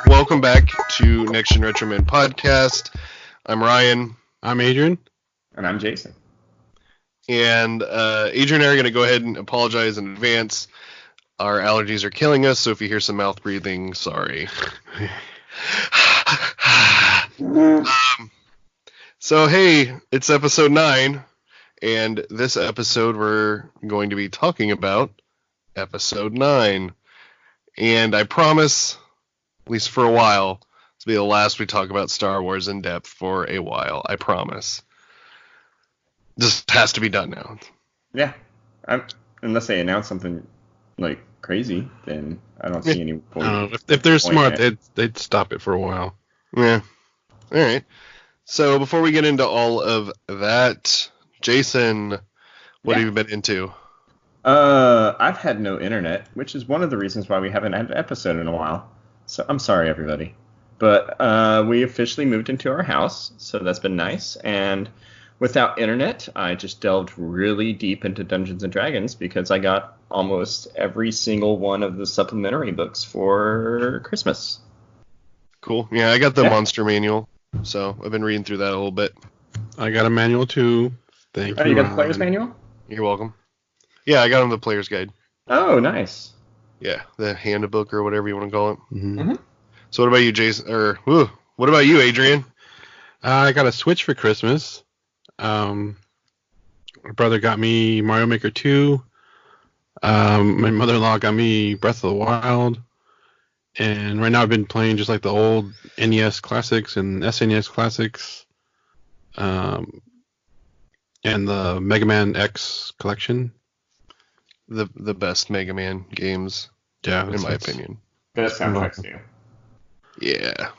Welcome back to Next Gen Retro Men podcast. I'm Ryan. I'm Adrian. And I'm Jason. And Adrian and I are going to go ahead and apologize in advance. Our allergies are killing us, so if you hear some mouth breathing, sorry. So, hey, it's episode 9, and this episode we're going to be talking about episode 9. And I promise, at least for a while, to be the last we talk about Star Wars in depth for a while. I promise. Just has to be done now. Yeah. Unless they announce something like crazy, then I don't see any point. If they're smart, they'd stop it for a while. Yeah. All right. So before we get into all of that, Jason, what have you been into? I've had no internet, which is one of the reasons why we haven't had an episode in a while. So I'm sorry, everybody. But we officially moved into our house, so that's been nice. And without internet, I just delved really deep into Dungeons & Dragons because I got almost every single one of the supplementary books for Christmas. Cool. Yeah, I got the Monster Manual, so I've been reading through that a little bit. I got a manual too. Thank you. You got the Player's Manual? You're welcome. Yeah, I got him the Player's Guide. Oh, nice. Yeah, the handbook or whatever you want to call it. Mm-hmm. Mm-hmm. So what about you, Jason? What about you, Adrian? I got a Switch for Christmas. My brother got me Mario Maker 2. My mother-in-law got me Breath of the Wild. And right now I've been playing just like the old NES classics and SNES classics. And the Mega Man X collection. The best Mega Man games, yeah, in my opinion. That sounds nice too. Yeah.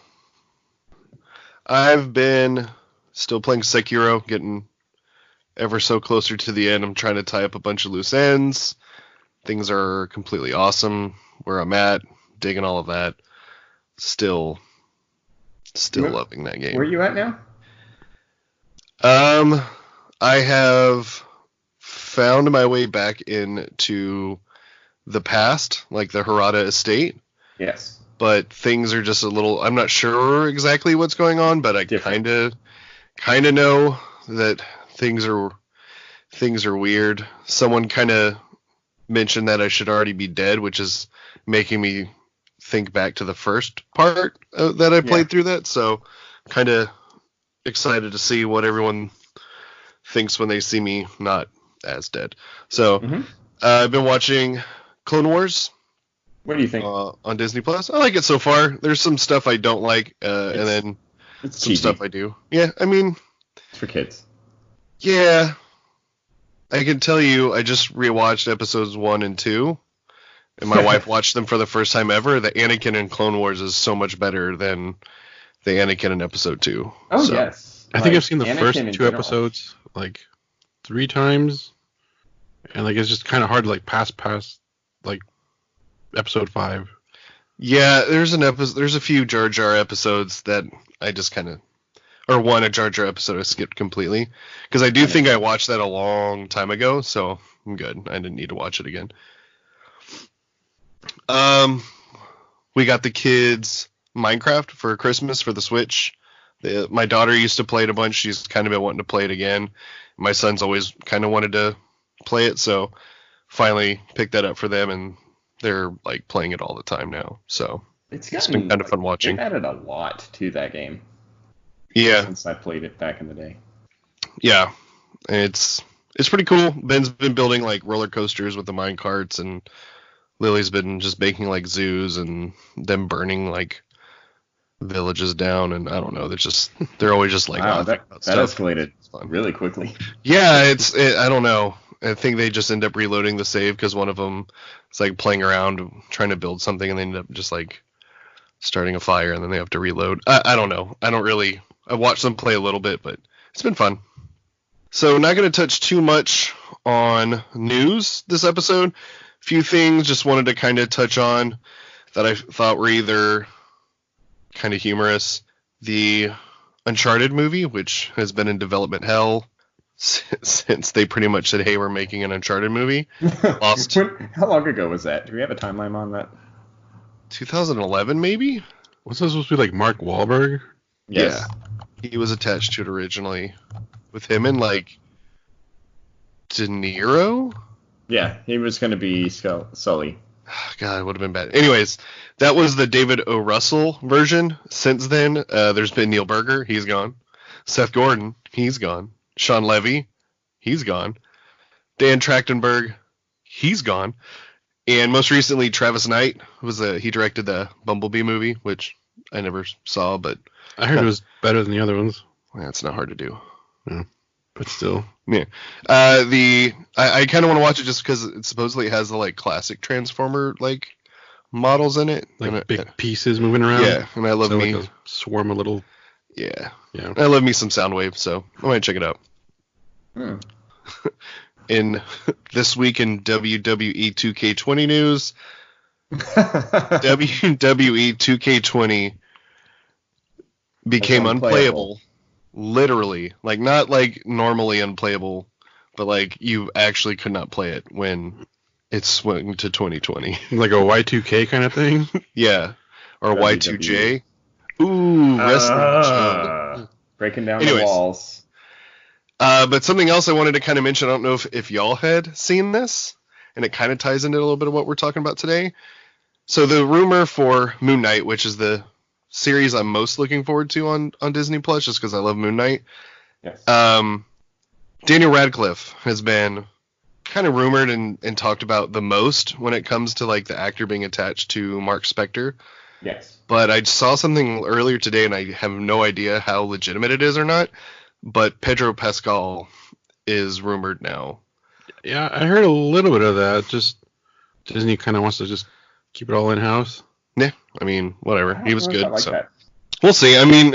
I've been still playing Sekiro, getting ever so closer to the end. I'm trying to tie up a bunch of loose ends. Things are completely awesome where I'm at, digging all of that. Still loving that game. Where are you at now? I have found my way back into the past, like the Harada estate. Yes. But things are just a little, I'm not sure exactly what's going on, but I kind of know that things are weird. Someone kind of mentioned that I should already be dead, which is making me think back to the first part that I played through that. So kind of excited to see what everyone thinks when they see me not as dead. So I've been watching Clone Wars. What do you think? On Disney Plus. I like it so far. There's some stuff I don't like, and then it's some cheesy. stuff I do. Yeah, I mean, it's for kids. Yeah, I can tell you, I just rewatched episodes 1 and 2, and my wife watched them for the first time ever. The Anakin in Clone Wars is so much better than the Anakin in episode 2. Oh, yes. I think I've seen the first 2 episodes like 3 times, and like it's just kind of hard to like pass like episode 5. Yeah, there's a few Jar Jar episodes that I just kind of, or a Jar Jar episode I skipped completely, because I do think I watched that a long time ago, so I'm good. I didn't need to watch it again. We got the kids Minecraft for Christmas for the Switch. My daughter used to play it a bunch. She's kind of been wanting to play it again. My son's always kind of wanted to play it, so finally picked that up for them, and they're like playing it all the time now. So it's been kind of fun watching. They've added a lot to that game. Yeah. Since I played it back in the day. Yeah. It's pretty cool. Ben's been building like roller coasters with the mine carts, and Lily's been just making like zoos and them burning like villages down, and I don't know. They're always just like that escalated really quickly. Yeah, I don't know. I think they just end up reloading the save because one of them is like playing around trying to build something, and they end up just like starting a fire, and then they have to reload. I don't know. I watched them play a little bit, but it's been fun. So not going to touch too much on news this episode. A few things just wanted to kind of touch on that I thought were either kind of humorous. The Uncharted movie, which has been in development hell since they pretty much said, hey, we're making an Uncharted movie. How long ago was that? Do we have a timeline on that? 2011, maybe? Was this supposed to be like Mark Wahlberg? Yes. Yeah. He was attached to it originally. With him and like De Niro? Yeah, he was going to be Sully. God, it would have been bad. Anyways, that was the David O. Russell version. Since then, there's been Neil Berger. He's gone. Seth Gordon. He's gone. Sean Levy. He's gone. Dan Trachtenberg. He's gone. And most recently, Travis Knight he directed the Bumblebee movie, which I never saw, but I heard it was better than the other ones. that's not hard to do. Yeah, but still. Yeah. I kind of want to watch it just because it supposedly has the like classic Transformer like models in it, Like big pieces moving around. Yeah, and I love so me. like a swarm of little. Yeah. Yeah. I love me some Soundwave, so I might check it out. In this week in WWE 2K20 news, WWE 2K20 became That's unplayable. Literally, like not like normally unplayable, but like you actually could not play it when it swung to 2020. Like a Y2K kind of thing. Yeah, or WWE. Y2J. Ooh, wrestling. Breaking down Anyways. the walls. But something else I wanted to kind of mention, I don't know if y'all had seen this, and it kind of ties into a little bit of what we're talking about today. So the rumor for Moon Knight, which is the series I'm most looking forward to on Disney Plus, just because I love Moon Knight. Yes. Daniel Radcliffe has been kind of rumored and talked about the most when it comes to like the actor being attached to Mark Spector. Yes. But I saw something earlier today, and I have no idea how legitimate it is or not. But Pedro Pascal is rumored now. Yeah, I heard a little bit of that. Just Disney kind of wants to just keep it all in house. Yeah, I mean, whatever. He was good, I like so that. we'll see. I mean,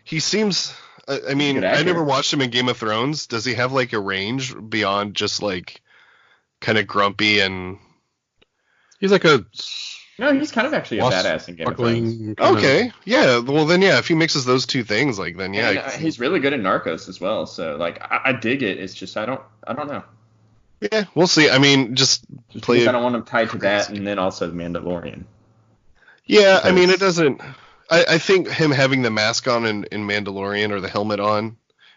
he seems. I mean, Good I actor. never watched him in Game of Thrones. Does he have like a range beyond just like kind of grumpy and? He's like a No, he's kind of actually a badass in Game of Thrones. sparkling kind of- Okay, yeah. Well, then yeah, if he mixes those two things, like then yeah. And, he's really good at Narcos as well. So like, I dig it. It's just I don't know. Yeah, we'll see. I mean, just Just play. because I don't want him tied to that, and then also the Mandalorian. Yeah, I mean, it because- doesn't. I think him having the mask on in Mandalorian or the helmet on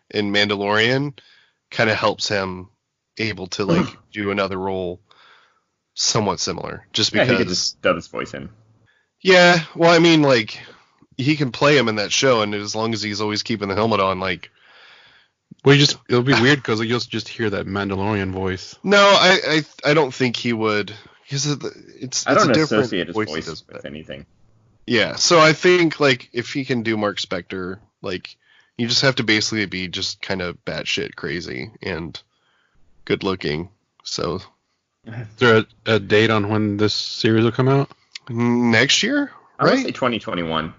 in Mandalorian kind of helps him able to like do another role somewhat similar. Just Yeah, because. he could just dub his voice in. Yeah, well, I mean, like he can play him in that show, and as long as he's always keeping the helmet on, like. Well, it'll be weird because you'll just hear that Mandalorian voice. No, I don't think he would. Because it's I don't a different associate his voice he voice does with that. anything. Yeah, so I think like if he can do Mark Spector, like you just have to basically be just kind of batshit crazy and good looking. So Is there a date on when this series will come out? next year, I would right? say 2021.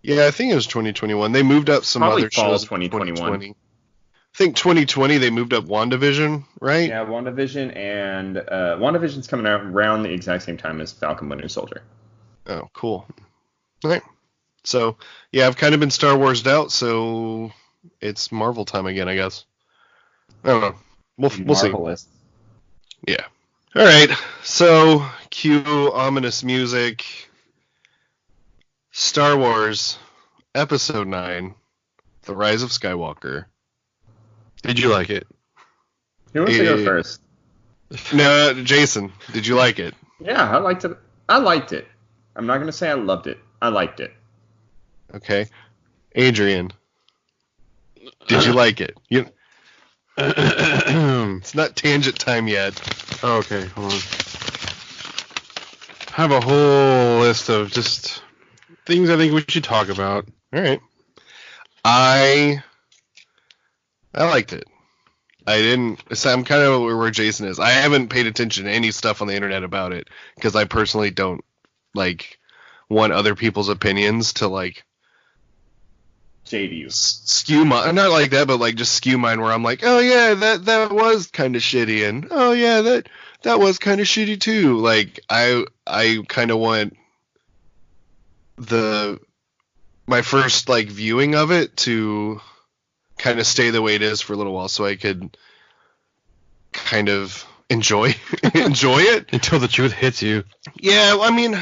Yeah, I think it was 2021. They moved up some Probably other fall shows. 2021. I think 2020 they moved up WandaVision, right? Yeah, WandaVision and WandaVision's coming out around the exact same time as Falcon Winter Soldier. Oh, cool. All right. So yeah, I've kind of been Star Wars'd out, so it's Marvel time again, I guess. I don't know. We'll see. Marvelous. Yeah. All right. So cue ominous music. Star Wars Episode 9, The Rise of Skywalker. Did you like it? Who wants to go Eh. first? No, Jason, did you like it? Yeah, I liked it. I liked it. I'm not gonna say I loved it. I liked it. Okay. Adrian, did you like it? It's not tangent time yet. Oh, okay, hold on. I have a whole list of just things I think we should talk about. All right. I liked it. I didn't. So I'm kind of where Jason is. I haven't paid attention to any stuff on the internet about it because I personally don't like want other people's opinions to like Jade you. skew my. Not like that, but like just skew mine. Where I'm like, oh yeah, that was kind of shitty, and oh yeah, that was kind of shitty too. Like I kind of want my first like viewing of it to kind of stay the way it is for a little while so I could kind of enjoy it Until the truth hits you. Yeah, I mean,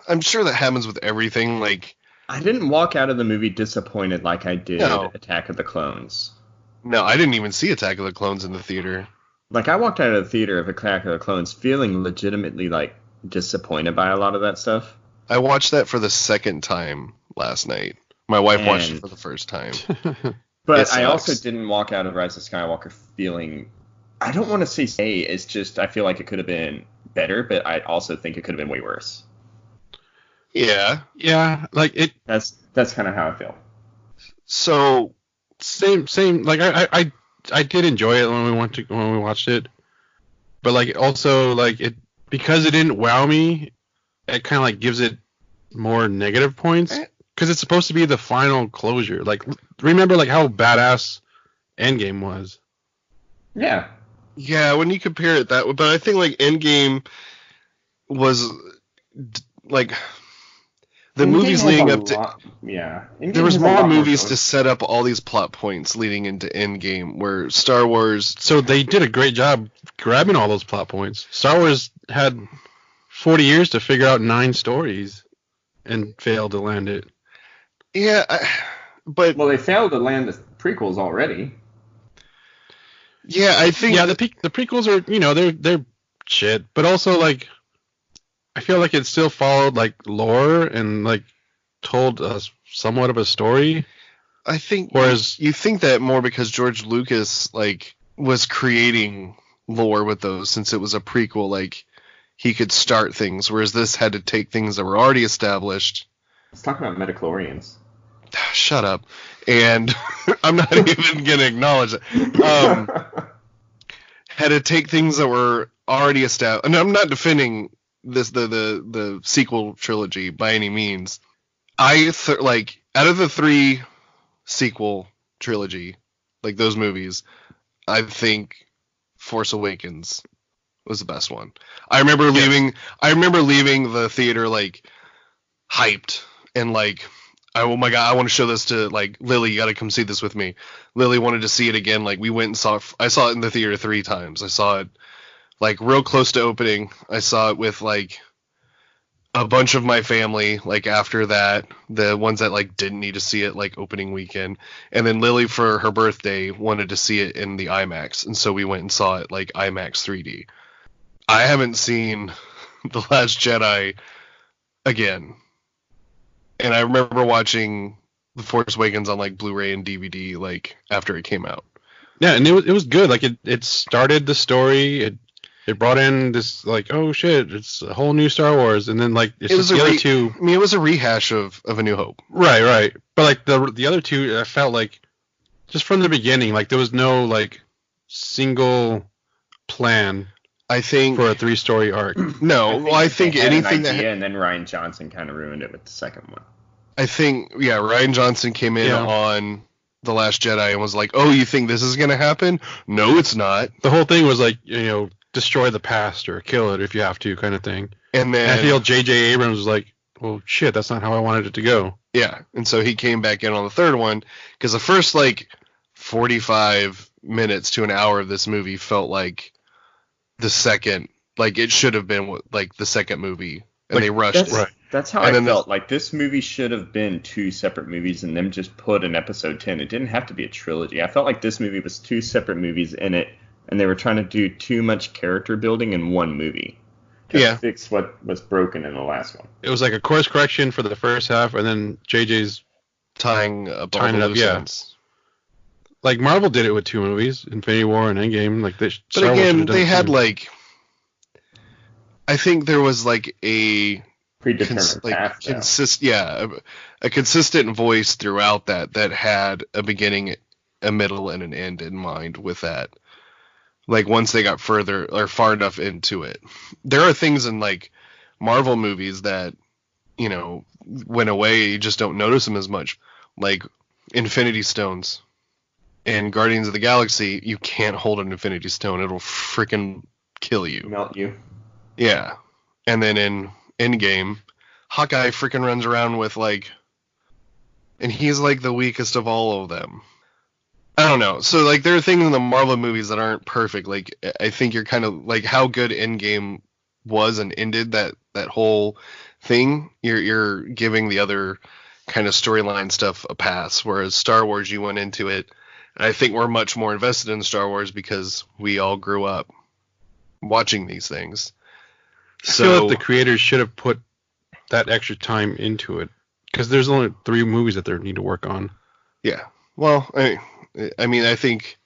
I'm sure that happens with everything. Like I didn't walk out of the movie disappointed like I did No. Attack of the Clones. No, I didn't even see Attack of the Clones in the theater. Like, I walked out of the theater of Attack of the Clones feeling legitimately, like, disappointed by a lot of that stuff. I watched that for the second time last night. My wife watched it And- for the first time. But It I also sucks. didn't walk out of Rise of Skywalker feeling... I don't want to say it's just I feel like it could have been better, but I also think it could have been way worse. Yeah. Yeah, like it. That's kind of how I feel. So Same. Like I did enjoy it when we watched it, but like also like it because it didn't wow me, it kind of like gives it more negative points because it's supposed to be the final closure. Like remember like how badass Endgame was. Yeah. yeah, when you compare it that way, but I think like Endgame was like the movies leading up to. Yeah. There was more movies to set up all these plot points leading into Endgame, where Star Wars. So they did a great job grabbing all those plot points. Star Wars had 40 years to figure out 9 stories and failed to land it. Yeah, but Well, they failed to land the prequels already. yeah, I think Yeah, the prequels are, they're shit, but also like I feel like it still followed like lore and like told us somewhat of a story. I think Whereas- you think that more because George Lucas like was creating lore with those, since it was a prequel, like he could start things, whereas this had to take things that were already established. Let's talk about midichlorians. Shut up. And I'm not even gonna acknowledge it. Had to take things that were already established. And I'm not defending this the sequel trilogy by any means. Like out of the 3 sequel trilogy, like those movies, I think Force Awakens was the best one. I remember leaving the theater like hyped and like, oh my god, I want to show this to like Lily. You got to come see this with me. Lily wanted to see it again. Like we went and saw it. I saw it in the theater 3 times. I saw it like real close to opening. I saw it with like a bunch of my family, like after that, the ones that like didn't need to see it like opening weekend, and then Lily for her birthday wanted to see it in the IMAX, and so we went and saw it like IMAX 3D. I haven't seen The Last Jedi again, and I remember watching The Force Awakens on like Blu-ray and DVD like after it came out. Yeah, and it was good. Like it started the story. It brought in this like, oh shit, it's a whole new Star Wars, and then like it's It was just the other two. I mean, it was a rehash of A New Hope. Right. But like the other two, I felt like just from the beginning, like there was no like single plan I think for a 3-story arc. no. Well, I think they had anything an that idea, and then Ryan Johnson kind of ruined it with the second one. I think, yeah, Ryan Johnson came in Yeah. on The Last Jedi and was like, oh, you think this is going to happen? No, it's not. The whole thing was like, destroy the past or kill it if you have to, kind of thing. And And I then, feel J.J. Abrams was like, well, shit, that's not how I wanted it to go. yeah, and so he came back in on the third one, because the first, like, 45 minutes to an hour of this movie felt like the second, like, it should have been, like, the second movie, and Like, they rushed That's, it. Right. that's how And I then felt. Like, this movie should have been 2 separate movies and them just put an episode 10. It didn't have to be a trilogy. I felt like this movie was 2 separate movies in it, and they were trying to do too much character building in one movie to Yeah. fix what was broken in the last one. It was like a course correction for the first half, and then J.J.'s Tying up all Tying the it up, loose yeah. ends. like Marvel did it with 2 movies, Infinity War and Endgame. Like But Star Wars again, should've done they it had, too. like, I think there was, like, a Predetermined path. though. a consistent voice throughout that had a beginning, a middle, and an end in mind with that. Like once they got further or far enough into it, there are things in like Marvel movies that went away. You just don't notice them as much, like Infinity Stones. In Guardians of the Galaxy, you can't hold an Infinity Stone; it'll freaking kill you. Melt you. Yeah. And then in Endgame, Hawkeye freaking runs around with like, and he's like the weakest of all of them. I don't know. So like there are things in the Marvel movies that aren't perfect. Like I think you're kind of like how good Endgame was and ended that whole thing. You're giving the other kind of storyline stuff a pass, whereas Star Wars, you went into it, and I think we're much more invested in Star Wars because we all grew up watching these things. I feel like the creators should have put that extra time into it, because there's only 3 movies that they need to work on. Yeah. Well, I mean, I think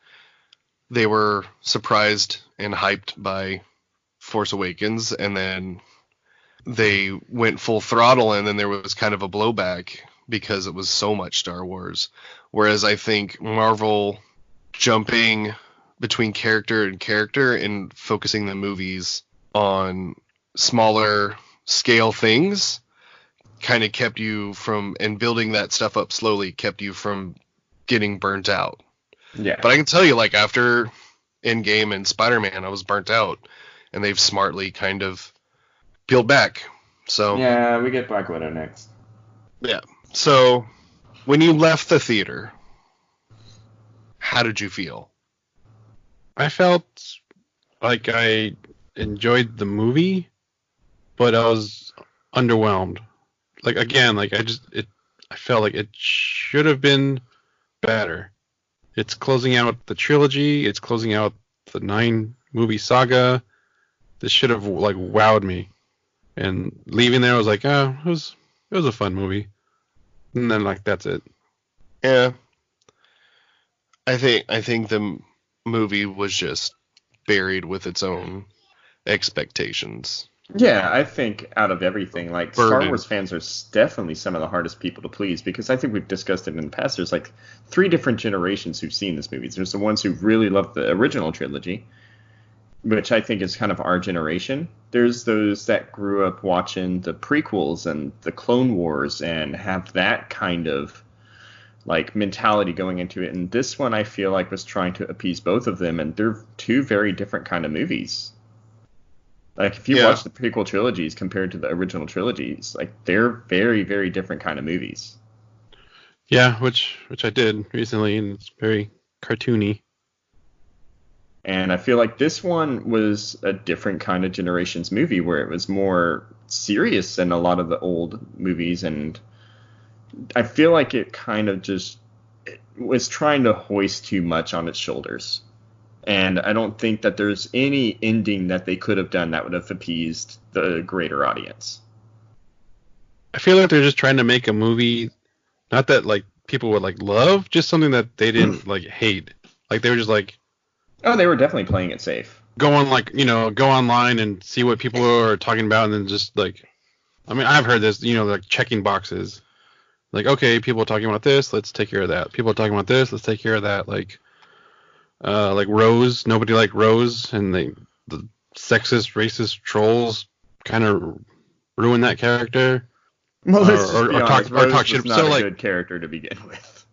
they were surprised and hyped by Force Awakens, and then they went full throttle, and then there was kind of a blowback because it was so much Star Wars. Whereas I think Marvel jumping between character and character and focusing the movies on smaller scale things kind of kept you from, and building that stuff up slowly kept you from getting burnt out. Yeah. But I can tell you, like, after Endgame and Spider-Man, I was burnt out, and they've smartly kind of peeled back. So yeah, we get Black Widow next. Yeah. So when you left the theater, how did you feel? I felt like I enjoyed the movie, but I was underwhelmed. Like, again, like I felt like it should have been better. It's closing out the trilogy. It's closing out the 9-movie saga. This should have, like, wowed me. And leaving there, I was like, oh, it was a fun movie. And then, like, that's it. Yeah. I think the movie was just buried with its own expectations. Yeah, I think out of everything, like, Burden. Star Wars fans are definitely some of the hardest people to please, because I think we've discussed it in the past. There's like 3 different generations who've seen this movie. There's the ones who really love the original trilogy, which I think is kind of our generation. There's those that grew up watching the prequels and the Clone Wars and have that kind of like mentality going into it. And this one, I feel like, was trying to appease both of them, and they're 2 very different kind of movies. Like, if you watch the prequel trilogies compared to the original trilogies, like, they're very, very different kind of movies. Yeah, which I did recently, and it's very cartoony. And I feel like this one was a different kind of generation's movie, where it was more serious than a lot of the old movies. And I feel like it kind of just was trying to hoist too much on its shoulders. And I don't think that there's any ending that they could have done that would have appeased the greater audience. I feel like they're just trying to make a movie, not that, like, people would, like, love, just something that they didn't, like, hate. Like, they were just, like... Oh, they were definitely playing it safe. Go online and see what people are talking about, and then just, like... I mean, I've heard this, like, checking boxes. Like, okay, people are talking about this, let's take care of that. People are talking about this, let's take care of that. Like Rose, nobody liked Rose, and the sexist, racist trolls kind of ruin that character. Well, let's just be honest, Rose talk shit. was not a good character to begin with.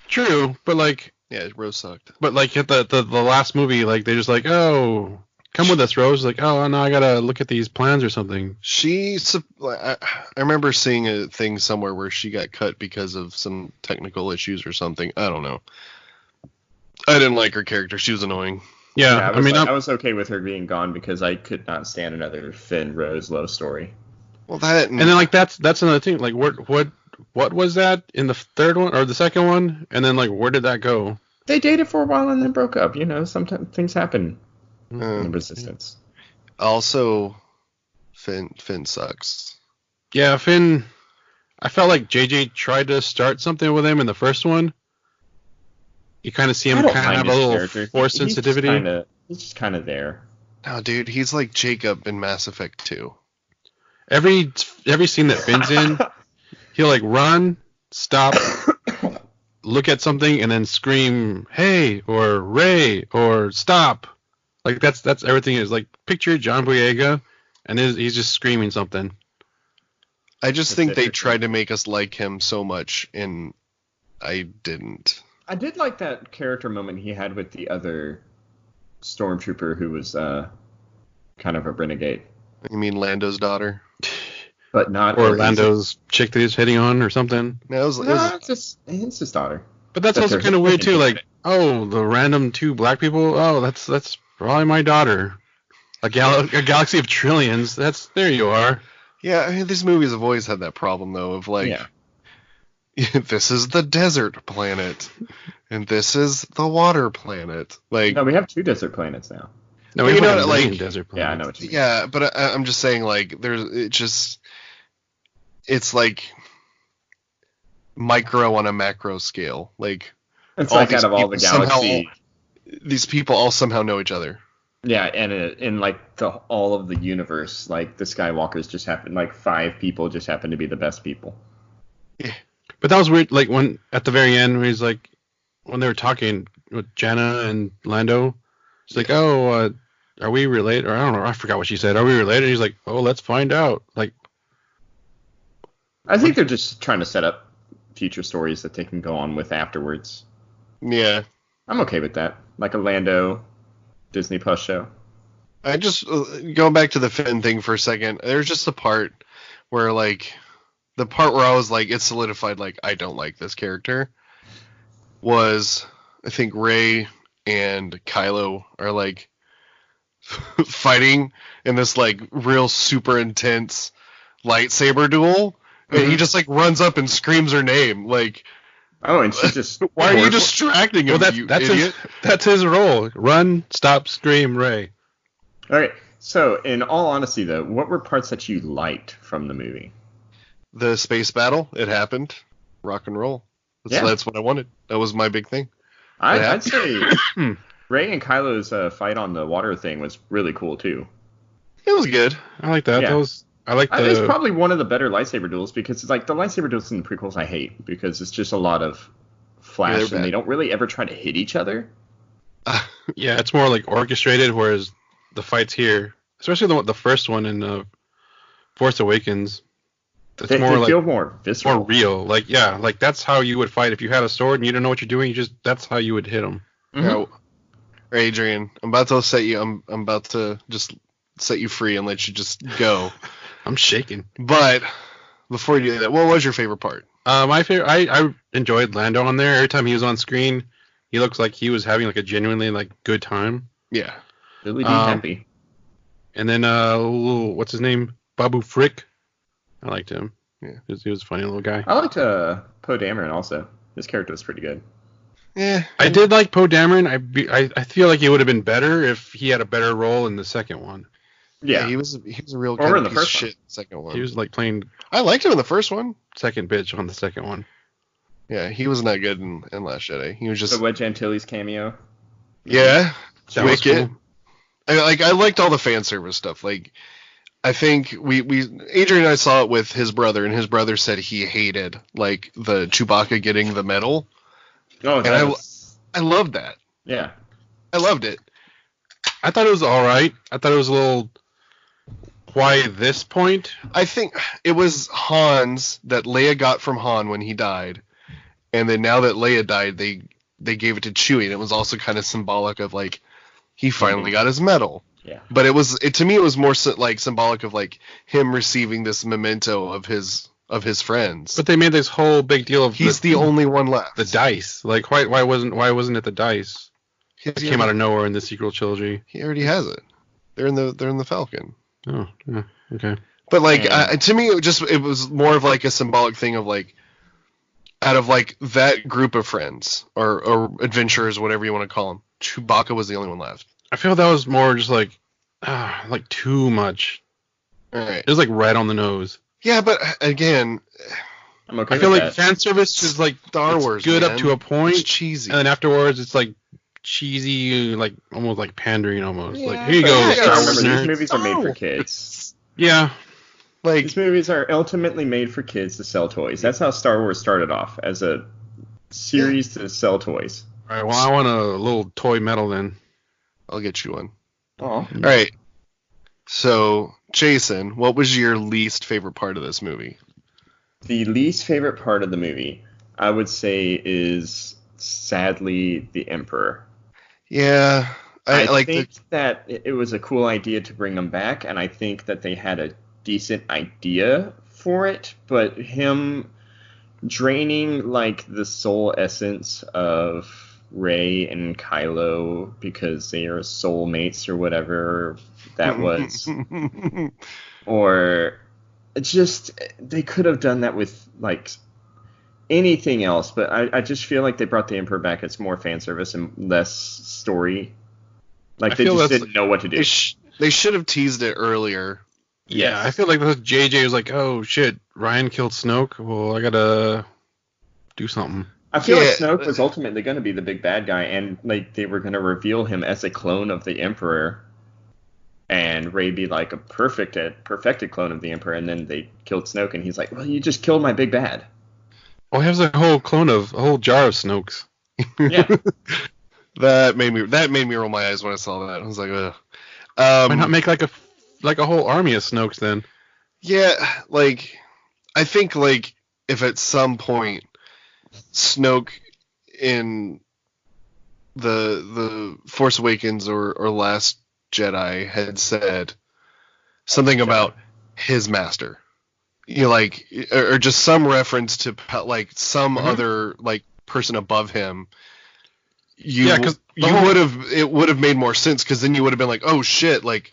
True, but like, yeah, Rose sucked. But like at the last movie, like they're just like, oh, come with us, Rose. Like, oh no, I gotta look at these plans or something. I remember seeing a thing somewhere where she got cut because of some technical issues or something. I don't know. I didn't like her character. She was annoying. Yeah, I was okay with her being gone because I could not stand another Finn Rose love story. Well, that and then like that's another thing. Like what was that in the third one or the second one? And then like where did that go? They dated for a while and then broke up. Sometimes things happen in Resistance. Also, Finn sucks. Yeah, Finn. I felt like JJ tried to start something with him in the first one. You kind of see him kind of have a little force sensitivity. He's just kind of there. No, dude, he's like Jacob in Mass Effect 2. Every scene that Finn's in, he'll like run, stop, look at something, and then scream, "Hey!" or "Ray!" or "Stop!" Like that's everything. Is like picture John Boyega, and he's just screaming something. I just think they tried to make us like him so much, and I didn't. I did like that character moment he had with the other stormtrooper who was kind of a renegade. You mean Lando's daughter? But not. Or Lando's chick that he's hitting on or something. No, it's his daughter. But that's also kind of weird too. Like, oh, the random 2 black people. Oh, that's probably my daughter. A galaxy of trillions. There you are. Yeah, I mean, these movies have always had that problem though of like. Yeah. this is the desert planet, and this is the water planet. Like, No, we have 2 desert planets now. No, But we you know, have a million like- desert Yeah, I planets. know what you mean. yeah, but I'm just saying, like, it's like micro on a macro scale. Like, It's all like these out of all the people somehow- galaxy. these people all somehow know each other. Yeah, and in like all of the universe, like the Skywalkers just happen, like 5 people just happen to be the best people. But that was weird. Like when at the very end, when he's like, when they were talking with Jenna and Lando, it's like, oh, are we related? Or I don't know. I forgot what she said. Are we related? He's like, oh, let's find out. Like, I think they're just trying to set up future stories that they can go on with afterwards. Yeah. I'm okay with that. Like a Lando Disney Plus show. I just going back to the Finn thing for a second. There's just a part where like the part where I was like, it solidified like I don't like this character. Was I think Rey and Kylo are like fighting in this like real super intense lightsaber duel, and he just like runs up and screams her name. Like, Oh, and she just. why are you distracting him? well, you that's idiot? that's his role. Run, stop, scream, Ray. All right. So, in all honesty, though, what were parts that you liked from the movie? The space battle, it happened. Rock and roll. Yeah. That's what I wanted. That was my big thing. I'd say Rey and Kylo's fight on the water thing was really cool too. It was good. I like that. Yeah. That was. I like It's the. probably one of the better lightsaber duels because it's like the lightsaber duels in the prequels I hate because it's just a lot of flash they're and bad. they don't really ever try to hit each other. Yeah, it's more like orchestrated, whereas the fights here, especially the first one in Force Awakens, it's They more like feel more visceral. more real. Like yeah, like that's how you would fight if you had a sword and you don't know what you're doing. That's how you would hit them. Mhm. Yeah. Adrian, I'm about to set you. I'm about to just set you free and let you just go. I'm shaking. But before you do that, what was your favorite part? My favorite, I enjoyed Lando on there. Every time he was on screen, he looks like he was having like a genuinely like good time. Yeah. Really be Um, happy. And then what's his name? Babu Frick. I liked him. Yeah. He was a funny little guy. I liked Poe Dameron also. His character was pretty good. Yeah. I did like Poe Dameron. I feel like he would have been better if he had a better role in the second one. Yeah. He was a real Or kind in of the piece of first one. shit. Second one. He was like playing I liked him in the first one. second bitch on the second one. Yeah, he was not good in Last Jedi. He was just The Wedge Antilles cameo. yeah. That was Wicket. cool. I liked all the fan service stuff. Like, I think we Adrian and I saw it with his brother, and his brother said he hated like the Chewbacca getting the medal. Oh, And I loved that. yeah. I loved it. I thought it was all right. I thought it was a little. Why this point? I think it was Han's that Leia got from Han when he died, and then now that Leia died, they gave it to Chewie, and it was also kind of symbolic of like he finally got his medal. Yeah. But to me it was more like symbolic of like him receiving this memento of his friends. But they made this whole big deal of He's the only one left. the dice. Like why wasn't it the dice? It came out of nowhere in the sequel trilogy. He already has it. They're in the Falcon. Oh, yeah, okay. But like Yeah. to me, it was more of like a symbolic thing of like, out of like that group of friends or adventurers, whatever you want to call them, Chewbacca was the only one left. I feel that was more just like too much. All right. It was like right on the nose. Yeah, but again, I'm okay I feel with like that. fan service is like Star it's Wars, good man. up to a point, it's cheesy. and then afterwards it's like cheesy, like almost like pandering almost. Yeah, like here you But go, you yeah, gotta Star remember, Wars these nerds. movies are made for Star kids. Yeah, like These movies are ultimately made for kids to sell toys. That's how Star Wars started off, as a series to sell toys. all right. Well, I want a little toy medal then. I'll get you one. Oh. All right. So, Jason, what was your least favorite part of this movie? The least favorite part of the movie, I would say, is sadly the Emperor. Yeah, I like think that it was a cool idea to bring him back, and I think that they had a decent idea for it, but him draining like the soul essence of Rey and Kylo because they are soulmates or whatever that was, or just they could have done that with like anything else, but I just feel like they brought the Emperor back as more fan service and less story. Like, I they feel just that's- didn't know what to do. They should have teased it earlier. Yeah, I feel like JJ was like, oh shit, Ryan killed Snoke. Well, I gotta do something. I feel like Yeah. Snoke was ultimately going to be the big bad guy, and like they were going to reveal him as a clone of the Emperor, and Rey be like a perfected clone of the Emperor, and then they killed Snoke, and he's like, well, you just killed my big bad. Oh, he has a whole jar of Snokes. Yeah. That made me roll my eyes when I saw that. I was like, ugh. Why not make like a whole army of Snokes then? Yeah, like I think like if at some point Snoke in the Force Awakens or Last Jedi had said something about his master, you know, like or just some reference to like some other like person above him. Yeah, 'cause It would have made more sense, because then you would have been like, oh shit, like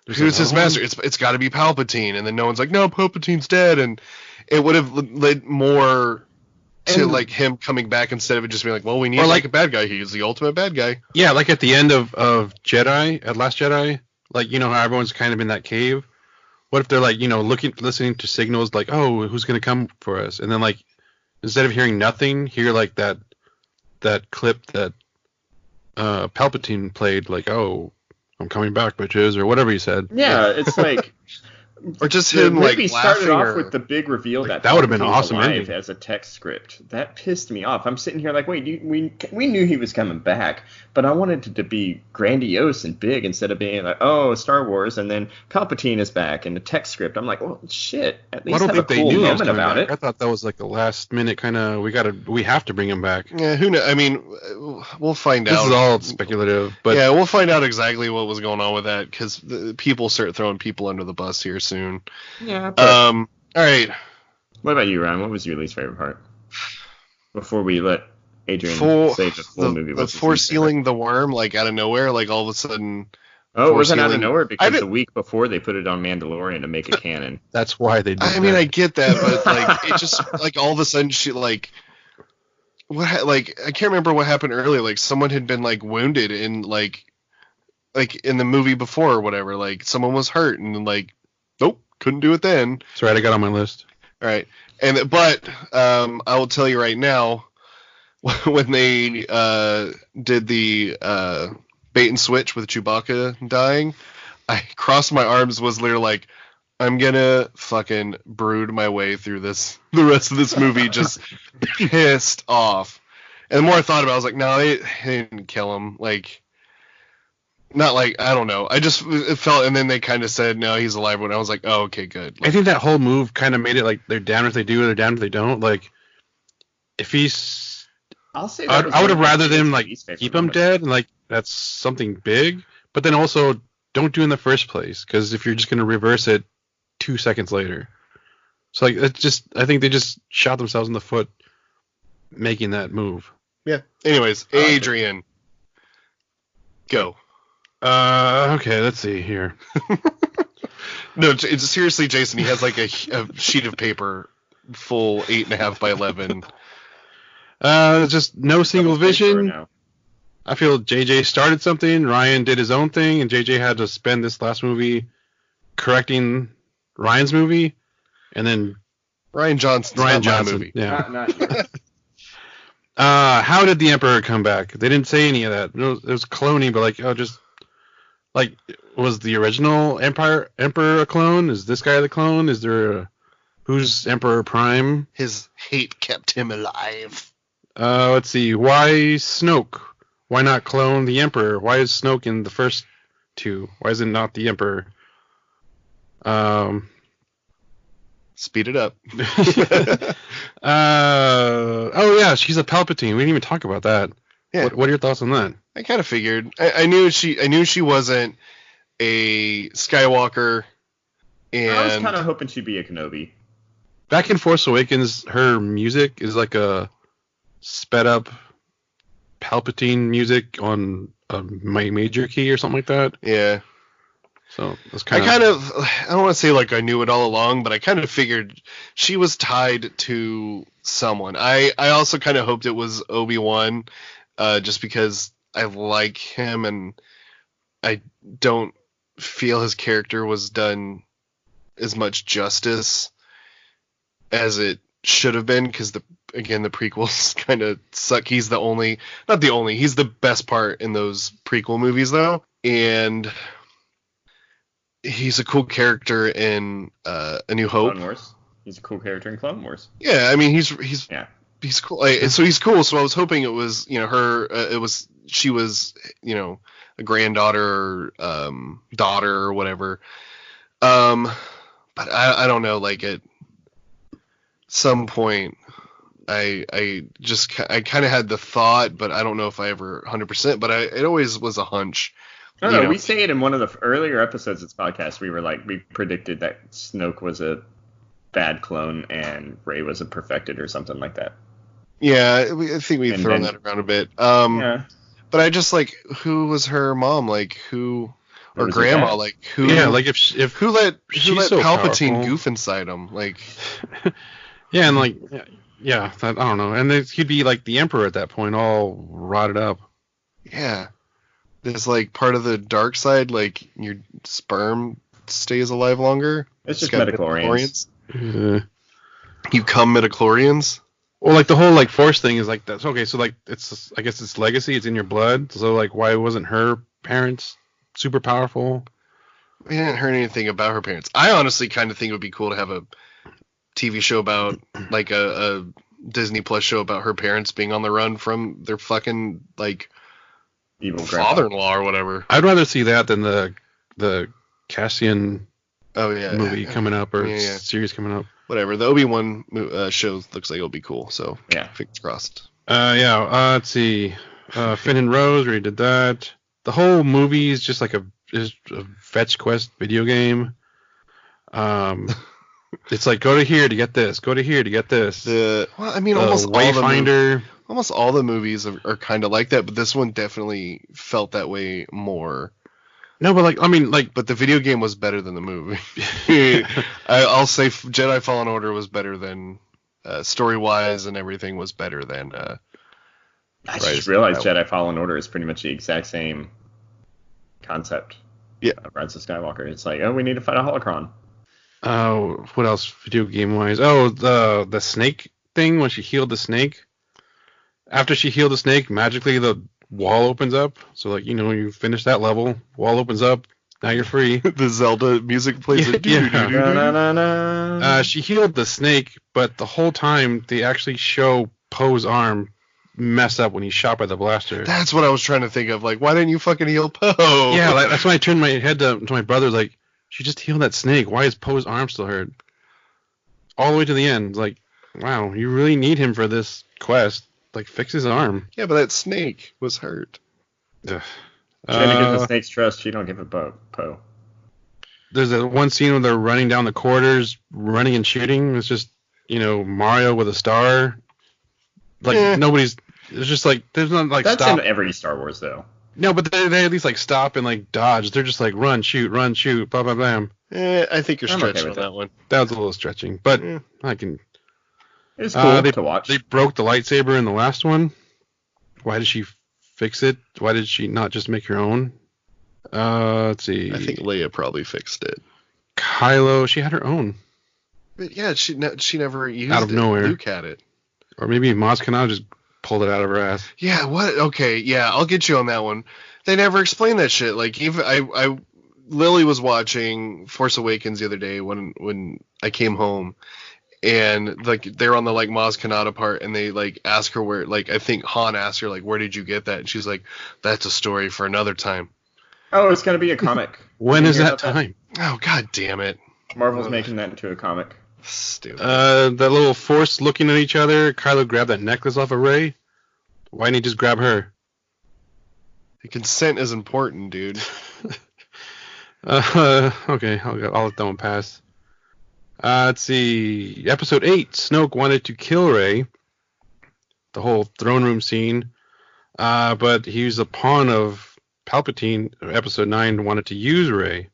who's his master? It's got to be Palpatine, and then no one's like, no, Palpatine's dead, and it would have led more to like him coming back instead of it just being like, well, we need like a bad guy. He's the ultimate bad guy. Yeah, like at the end of Jedi, at Last Jedi, like, you know how everyone's kind of in that cave? What if they're like, you know, listening to signals like, oh, who's going to come for us? And then like, instead of hearing nothing, hear like that clip that Palpatine played, like, oh, I'm coming back, bitches, or whatever he said. Yeah, it's like... Or just The him like movie started laughing off or... with the big reveal Like, that that would have been an Palpatine's awesome alive ending. as a text script. That pissed me off. I'm sitting here like, wait, we knew he was coming back, but I wanted it to be grandiose and big instead of being like, oh, Star Wars, and then Palpatine is back in the text script. I'm like, well, shit. At I least don't have think a they cool knew he was moment coming about back. it. I thought that was like a last minute kind of, we have to bring him back. Yeah, who knows? I mean, we'll find This out. is all speculative, but yeah, we'll find out exactly what was going on with that, because people start throwing people under the bus here soon. Yeah. But All right. what about you, Ryan? What was your least favorite part? Before we let Adrian say the full movie. The what's his Force least favorite? healing the worm, like out of nowhere, like all of a sudden. Oh, it Force wasn't out of healing- nowhere I because didn't- the week before they put it on Mandalorian to make it canon. that's why they did I mean, that. I get that, but like it just like all of a sudden she like like I can't remember what happened earlier. Like someone had been like wounded in like in the movie before or whatever. Like someone was hurt and like nope, couldn't do it then. That's right, I got on my list. All right, but I will tell you right now, when they did the bait and switch with Chewbacca dying, I crossed my arms, was literally like, I'm gonna fucking brood my way through the rest of this movie, just pissed off. And the more I thought about it, I was like, no, they didn't kill him. Like, not like, I don't know. It felt, and then they kind of said, no, he's alive. When I was like, oh, okay, good. I think that whole move kind of made it like they're down if they do, they're down if they don't. Like, if he's, I'll say I would have rather them like least favorite keep him moment. dead, and like that's something big. But then also don't do in the first place, because if you're just gonna reverse it 2 seconds later, so like it's just, I think they just shot themselves in the foot making that move. Yeah. Anyways, Adrian, go. Okay, let's see here. No, it's seriously, Jason. He has like a sheet of paper full 8.5 by 11. Just no single vision. No. I feel JJ started something, Ryan did his own thing, and JJ had to spend this last movie correcting Ryan's movie, and then Ryan Johnson's Ryan not my Johnson. movie. Yeah. Not yours. How did the Emperor come back? They didn't say any of that. It was cloning, but like, oh, just like, was the original Emperor a clone? Is this guy the clone? Is there who's Emperor Prime? His hate kept him alive. Let's see. Why Snoke? Why not clone the Emperor? Why is Snoke in the first two? Why is it not the Emperor? Speed it up. Oh yeah, she's a Palpatine. We didn't even talk about that. Yeah. What are your thoughts on that? I kind of figured. I knew she wasn't a Skywalker, I was and kind of hoping she'd be a Kenobi. Back in Force Awakens, her music is like a sped up Palpatine music on a major key or something like that. yeah. So that's I don't want to say like I knew it all along, but I kind of figured she was tied to someone. I also kind of hoped it was Obi-Wan, just because I like him and I don't feel his character was done as much justice as it should have been, because the prequels kind of suck. He's he's the best part in those prequel movies though, and he's a cool character in A New Hope. Clone Wars. He's a cool character in Clone Wars. Yeah, I mean he's cool. So he's cool. So I was hoping it was she was a granddaughter or daughter or whatever. But I don't know. Like at some point, I kind of had the thought, but I don't know if I ever 100%. But it always was a hunch. No, we say it in one of the earlier episodes of this podcast. We predicted that Snoke was a bad clone and Rey was a perfected or something like that. Yeah, I think we've thrown that around a bit. Yeah. But I just like, who was her mom? Like who, or grandma? Like who? Yeah, like if who let so Palpatine powerful. goof inside him? Like, yeah, and like I don't know, and he'd be like the Emperor at that point, all rotted up. Yeah, there's like part of the dark side, like your sperm stays alive longer. It's just got midichlorians. You come midichlorians. Well, like the whole like Force thing is like that's okay. So like I guess it's legacy. It's in your blood. So like why wasn't her parents super powerful? We didn't hear anything about her parents. I honestly kind of think it would be cool to have a TV show about like a Disney Plus show about her parents being on the run from their fucking like Evil father-in-law or whatever. I'd rather see that than the Cassian movie coming up or series coming up. Whatever. The Obi-Wan show looks like it'll be cool. So yeah, fingers crossed. Let's see. Finn and Rose, we did that. The whole movie is just like a fetch quest video game. It's like go to here to get this, go to here to get this. Almost Wayfinder. Almost all the movies are kind of like that, but this one definitely felt that way more. No, but but the video game was better than the movie. I'll say Jedi Fallen Order was better than story-wise, and everything was better than. I just realized Jedi Fallen Order is pretty much the exact same concept. Yeah, Rise of Skywalker. It's like, we need to fight a holocron. Oh, what else video game wise? Oh, the snake thing when she healed the snake. After she healed the snake, magically the wall opens up. So like you finish that level, wall opens up. Now you're free. The Zelda music plays. She healed the snake, but the whole time they actually show Poe's arm mess up when he's shot by the blaster. That's what I was trying to think of. Like, why didn't you fucking heal Poe? Yeah, like, that's when I turned my head to my brother. Like, she just healed that snake. Why is Poe's arm still hurt? All the way to the end. Like, wow, you really need him for this quest. Like, fix his arm. Yeah, but that snake was hurt. Trying to get the snake's trust, you don't give a Poe. There's that one scene where they're running down the corridors, running and shooting. It's just, Mario with a star. Like, nobody's... It's just like, there's not like That's stop. in every Star Wars, though. No, but they at least like stop and like dodge. They're just like run, shoot, blah, blah, blah. I think you're stretching on that one. That was a little stretching, but I can... It's cool to watch. They broke the lightsaber in the last one. Why did she fix it? Why did she not just make her own? Let's see. I think Leia probably fixed it. Kylo, she had her own. But yeah, she never used it. Out of nowhere. Luke had it. Or maybe Maz Kanata just pulled it out of her ass. Yeah, what? Okay, yeah, I'll get you on that one. They never explained that shit. Like, even Lily was watching Force Awakens the other day when I came home. And like they're on the like Maz Kanata part, and they like ask her where, like I think Han asked her like, where did you get that? And she's like, that's a story for another time. Oh, it's gonna be a comic. When is that time? Oh, god damn it! Marvel's making that into a comic. Stupid. That little Force looking at each other. Kylo grabbed that necklace off of Rey. Why didn't he just grab her? The consent is important, dude. Okay, I'll let that one pass. Let's see. Episode 8, Snoke wanted to kill Rey. The whole throne room scene. But he was a pawn of Palpatine. Episode 9 wanted to use Rey.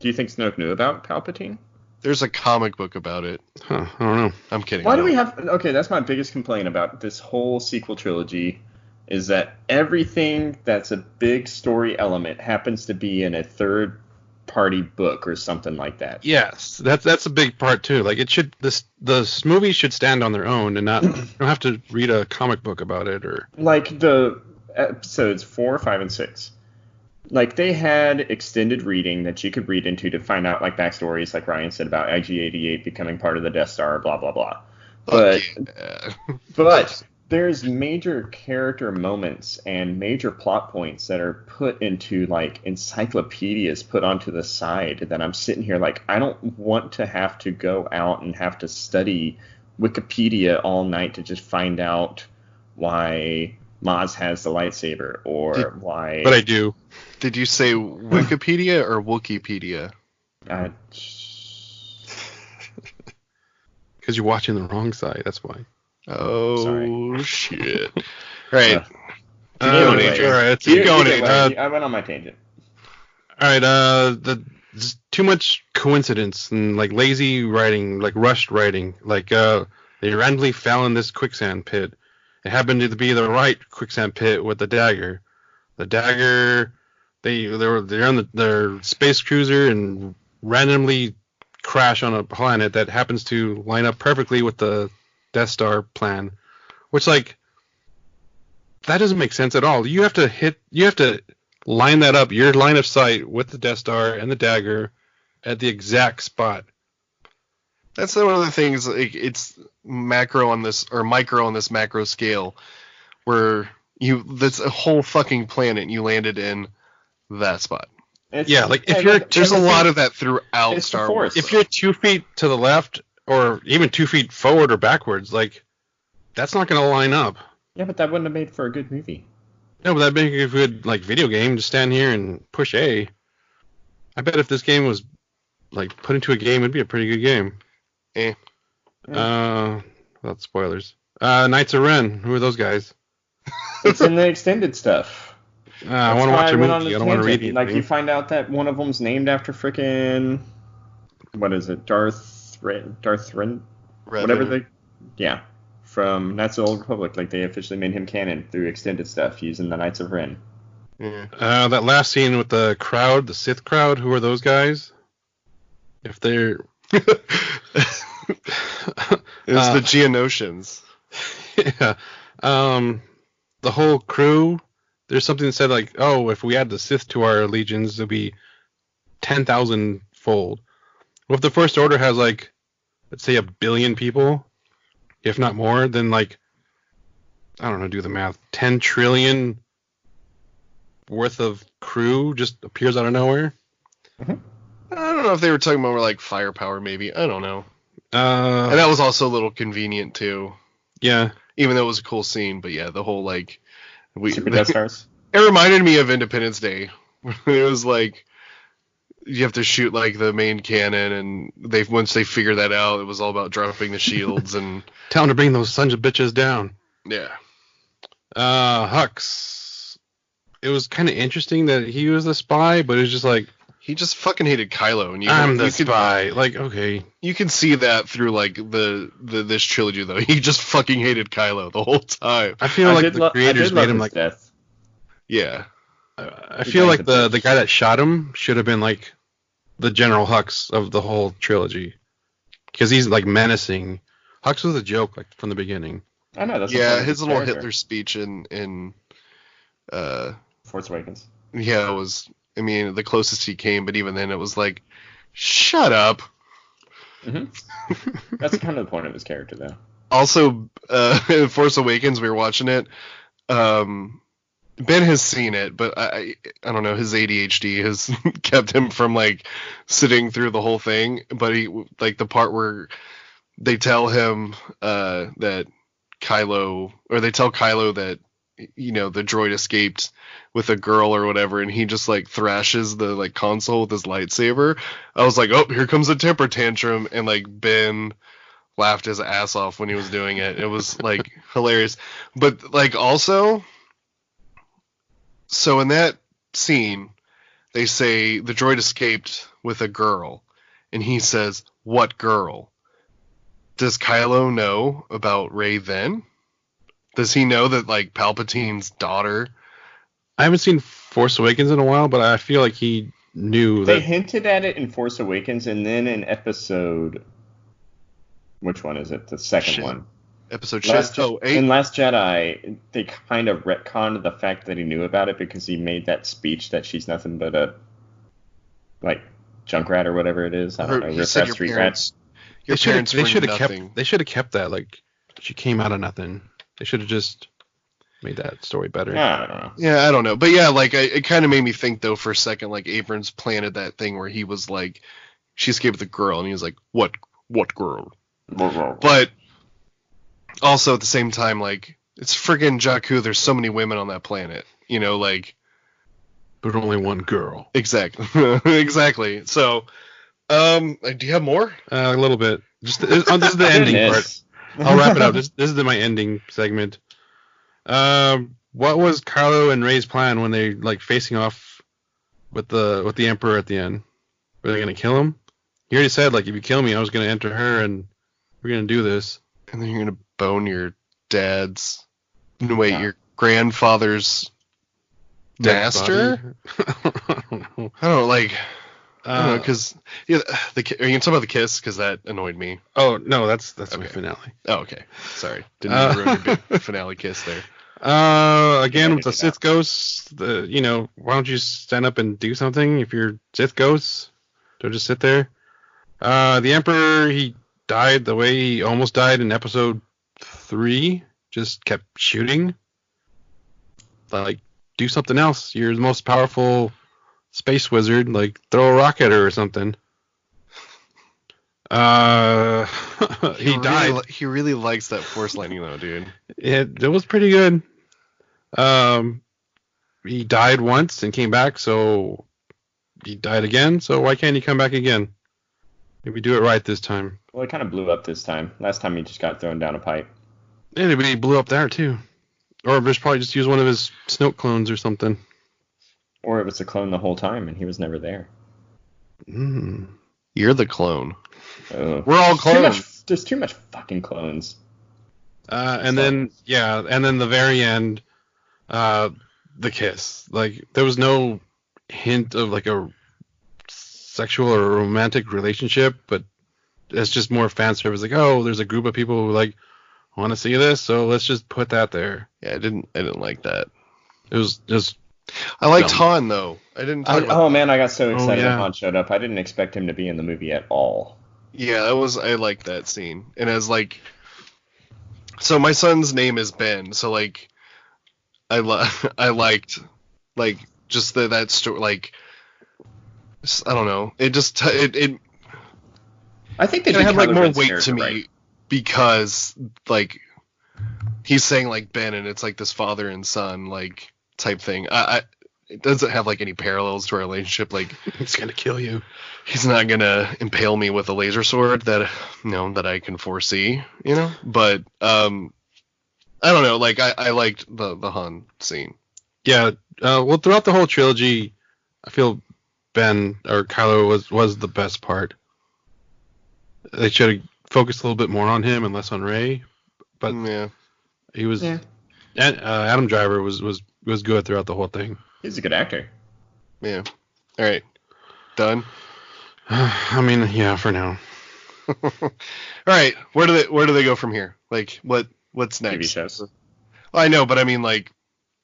Do you think Snoke knew about Palpatine? There's a comic book about it. Huh, I don't know. I'm kidding. Why do we have? Okay, that's my biggest complaint about this whole sequel trilogy, is that everything that's a big story element happens to be in a third party book or something like that. Yes, that's a big part too. Like the movies should stand on their own and not you don't have to read a comic book about it or Like the episodes 4, 5, and 6. Like they had extended reading that you could read into to find out like backstories, like Ryan said about IG-88 becoming part of the Death Star, blah blah blah. But but there's major character moments and major plot points that are put into like encyclopedias put onto the side that I'm sitting here like I don't want to have to go out and have to study Wikipedia all night to just find out why Maz has the lightsaber or why. But I do. Did you say Wikipedia or Wookieepedia? Because you're watching the wrong side. That's why. Oh, Sorry. shit. Right. Keep going, anyway. Adrian. All right, Keep going, Either Adrian. way, I went on my tangent. All right. There's too much coincidence and like lazy writing, like rushed writing. Like they randomly fell in this quicksand pit. It happened to be the right quicksand pit with the dagger. The dagger. They're on their space cruiser and randomly crash on a planet that happens to line up perfectly with the Death Star plan, which like that doesn't make sense at all. You have to line that up, your line of sight with the Death Star and the dagger at the exact spot. That's one of the things. Like, it's macro on this or micro on this macro scale, where that's a whole fucking planet you landed in that spot. Yeah, like if you're There's a lot of that throughout It's the Star Force. Wars. if you're 2 feet to the left or even 2 feet forward or backwards, like that's not gonna line up. Yeah, but that wouldn't have made for a good movie. No, but that'd make a good like video game. Just stand here and push A. I bet if this game was like put into a game, it'd be a pretty good game. Without spoilers. Knights of Ren. Who are those guys? It's in the extended stuff. I want to watch a went on movie. this I don't want to read tangent. anything. Like you find out that one of them's named after frickin' what is it? Darth Ren, whatever the from Knights of the Old Republic. Like they officially made him canon through extended stuff using the Knights of Ren. Yeah. That last scene with the crowd, the Sith crowd. Who are those guys? If they're It was the Geonosians. yeah. The whole crew, there's something that said like, oh, if we add the Sith to our legions, it'll be 10,000 fold. Well, if the First Order has like, let's say 1 billion people, if not more, then like, I don't know, do the math, 10 trillion worth of crew just appears out of nowhere. I don't know if they were talking about more like firepower, maybe. I don't know. And Uh, that was also a little convenient too, yeah. even though it was a cool scene. But yeah, the whole like Super Death Stars. it reminded me of Independence Day. It was like you have to shoot like the main cannon, and once they figured that out, it was all about dropping the shields and Tell him to bring those sons of bitches down. yeah. Hux. It was kind of interesting that he was the spy, but it was just like, He just fucking hated Kylo, and I'm the you could spy. Like, okay. you can see that through like the this trilogy though. He just fucking hated Kylo the whole time. I feel like the creators made him like. death. Yeah. I feel like the guy that shot him should have been like the General Hux of the whole trilogy, because he's like menacing. Hux was a joke like from the beginning. I know that's the Yeah, point of his little character. Hitler speech in Force Awakens. yeah, it was, I mean, the closest he came, but even then it was like, shut up. That's kind of the point of his character, though. Also, in Force Awakens, we were watching it. Ben has seen it, but I don't know, his ADHD has kept him from like sitting through the whole thing. But he like the part where they tell him that Kylo, or they tell Kylo that, you know, the droid escaped with a girl or whatever, and he just like thrashes the like console with his lightsaber. I was like, oh, here comes a temper tantrum, and like Ben laughed his ass off when he was doing it. It was like hilarious. But like also, so in that scene, they say the droid escaped with a girl, and he says, "What girl?" Does Kylo know about Rey then? Does he know that, like, Palpatine's daughter? I haven't seen Force Awakens in a while, but I feel like he knew They that. hinted at it in Force Awakens, and then in episode, which one is it? The second Shit. one. Episode Last, 8? in Last Jedi, they kind of retconned the fact that he knew about it because he made that speech that she's nothing but a, like, junk rat or whatever it is. I don't know. He Rip said Rat, your Street Rat. parents. Your parents They were should have nothing. kept. They should have kept that. Like, she came out of nothing. They should have just made that story better. I don't know. Yeah, I don't know. But yeah, like, it kind of made me think, though, for a second, like, Abrams planted that thing where he was like, she escaped with a girl, and he was like, what girl? But also, at the same time, like, it's friggin' Jakku, there's so many women on that planet, you know, like... But only one girl. Exactly. Exactly. So, do you have more? A little bit. Just this is the ending part. Goodness. I'll wrap it up. This is my ending segment. What was Kylo and Rey's plan when they like facing off with the Emperor at the end? Were they gonna kill him? He already said, like, if you kill me, I was gonna enter her and we're gonna do this. And then you're gonna bone your dad's... No, wait, your grandfather's master? I don't know. I don't know, like... I don't know, Uh, because... Yeah, are you gonna talk about the kiss? Because that annoyed me. oh no, that's my Okay. finale. Oh, okay. Sorry. Didn't mean to ruin your big finale kiss there. Again Yeah, with the get it Sith ghosts, why don't you stand up and do something if you're Sith ghosts? Don't just sit there. The Emperor, he died the way he almost died in episode 3. Just kept shooting. Like, do something else. You're the most powerful space wizard. Like, throw a rock at her or something. He died. He really likes that force lightning, though, dude. It was pretty good. He died once and came back, so he died again. So why can't he come back again? Maybe do it right this time. Well, it kind of blew up this time. Last time he just got thrown down a pipe. Yeah, but he blew up there too. Or just probably just use one of his Snoke clones or something. Or it was a clone the whole time and he was never there. You're the clone. Oh. We're all clones. There's too much fucking clones. And then the very end, the kiss. Like, there was no hint of like a sexual or romantic relationship, but it's just more fan service. Like, oh, there's a group of people who like want to see this, so let's just put that there. Yeah, I didn't like that. It was just I liked dumb. Han, though. I didn't talk about... Oh man, I got so excited yeah. when Han showed up. I didn't expect him to be in the movie at all. Yeah, I liked that scene. And as, like... So my son's name is Ben, so, like... I liked, like, just that story, like... I don't know. It just... It I think they had, did like, Kylo more Ren's weight character to me right. because, like... He's saying, like, Ben, and it's, like, this father and son, like, type thing. It doesn't have, like, any parallels to our relationship. Like, it's gonna kill you. he's not gonna impale me with a laser sword that that I can foresee, But I don't know. Like, I liked the Han scene. Yeah. Well, throughout the whole trilogy, I feel Ben or Kylo was the best part. They should have focused a little bit more on him and less on Rey, but Yeah. he was. Yeah. And Adam Driver was good throughout the whole thing. He's a good actor. Yeah. All right. Done. I mean, yeah, for now. All right. Where do they go from here? Like, what's next? TV shows. I know, but I mean, like,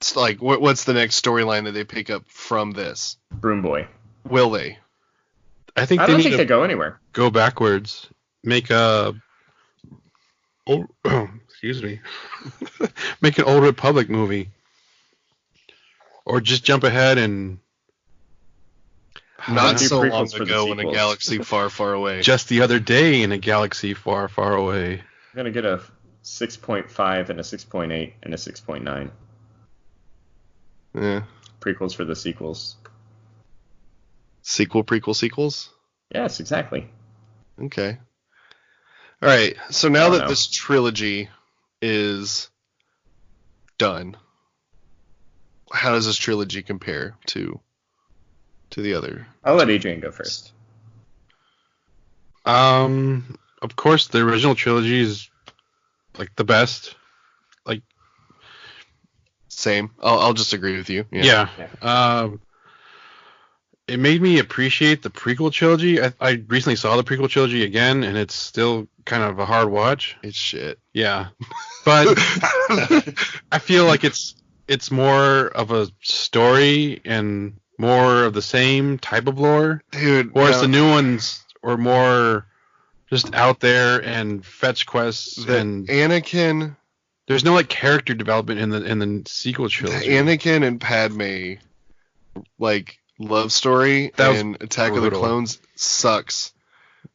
it's like, what's the next storyline that they pick up from this? Broom Boy. Will they? I think I they don't need think to they go anywhere. go backwards. Make a. Oh, excuse me. Make an Old Republic movie. Or just jump ahead and. Not do so prequels long for the ago in a sequels. galaxy far, far away. Just the other day in a galaxy far, far away. I'm gonna get a 6.5 and a 6.8 and a 6.9. Yeah. Prequels for the sequels. Sequels? Yes, exactly. Okay. All right. So now don't that know. this trilogy is done, how does this trilogy compare to the other? I'll let Adrian go first. Of course, the original trilogy is like the best. Like, Same. I'll just agree with you. yeah. It made me appreciate the prequel trilogy. I recently saw the prequel trilogy again, and it's still kind of a hard watch. It's shit. Yeah, but I feel like it's more of a story and more of the same type of lore. Dude. Whereas the new ones are more just out there and fetch quests, and Anakin, there's no like character development in the sequel trilogy. the Anakin and Padme like love story That was and Attack of the brutal. Clones sucks.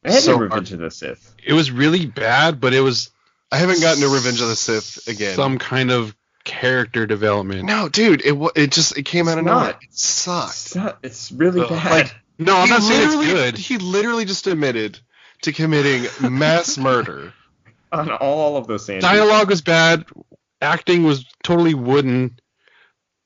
I had So Revenge of the Sith. It was really bad, but it was I haven't gotten to Revenge of the Sith again. some kind of character development. No, dude, it came out of It's nowhere. not. It sucked. It's really Ugh. bad. Like, No, I'm He not saying it's literally- good. He literally just admitted to committing mass murder. On all of those standards. Dialogue was bad. Acting was totally wooden.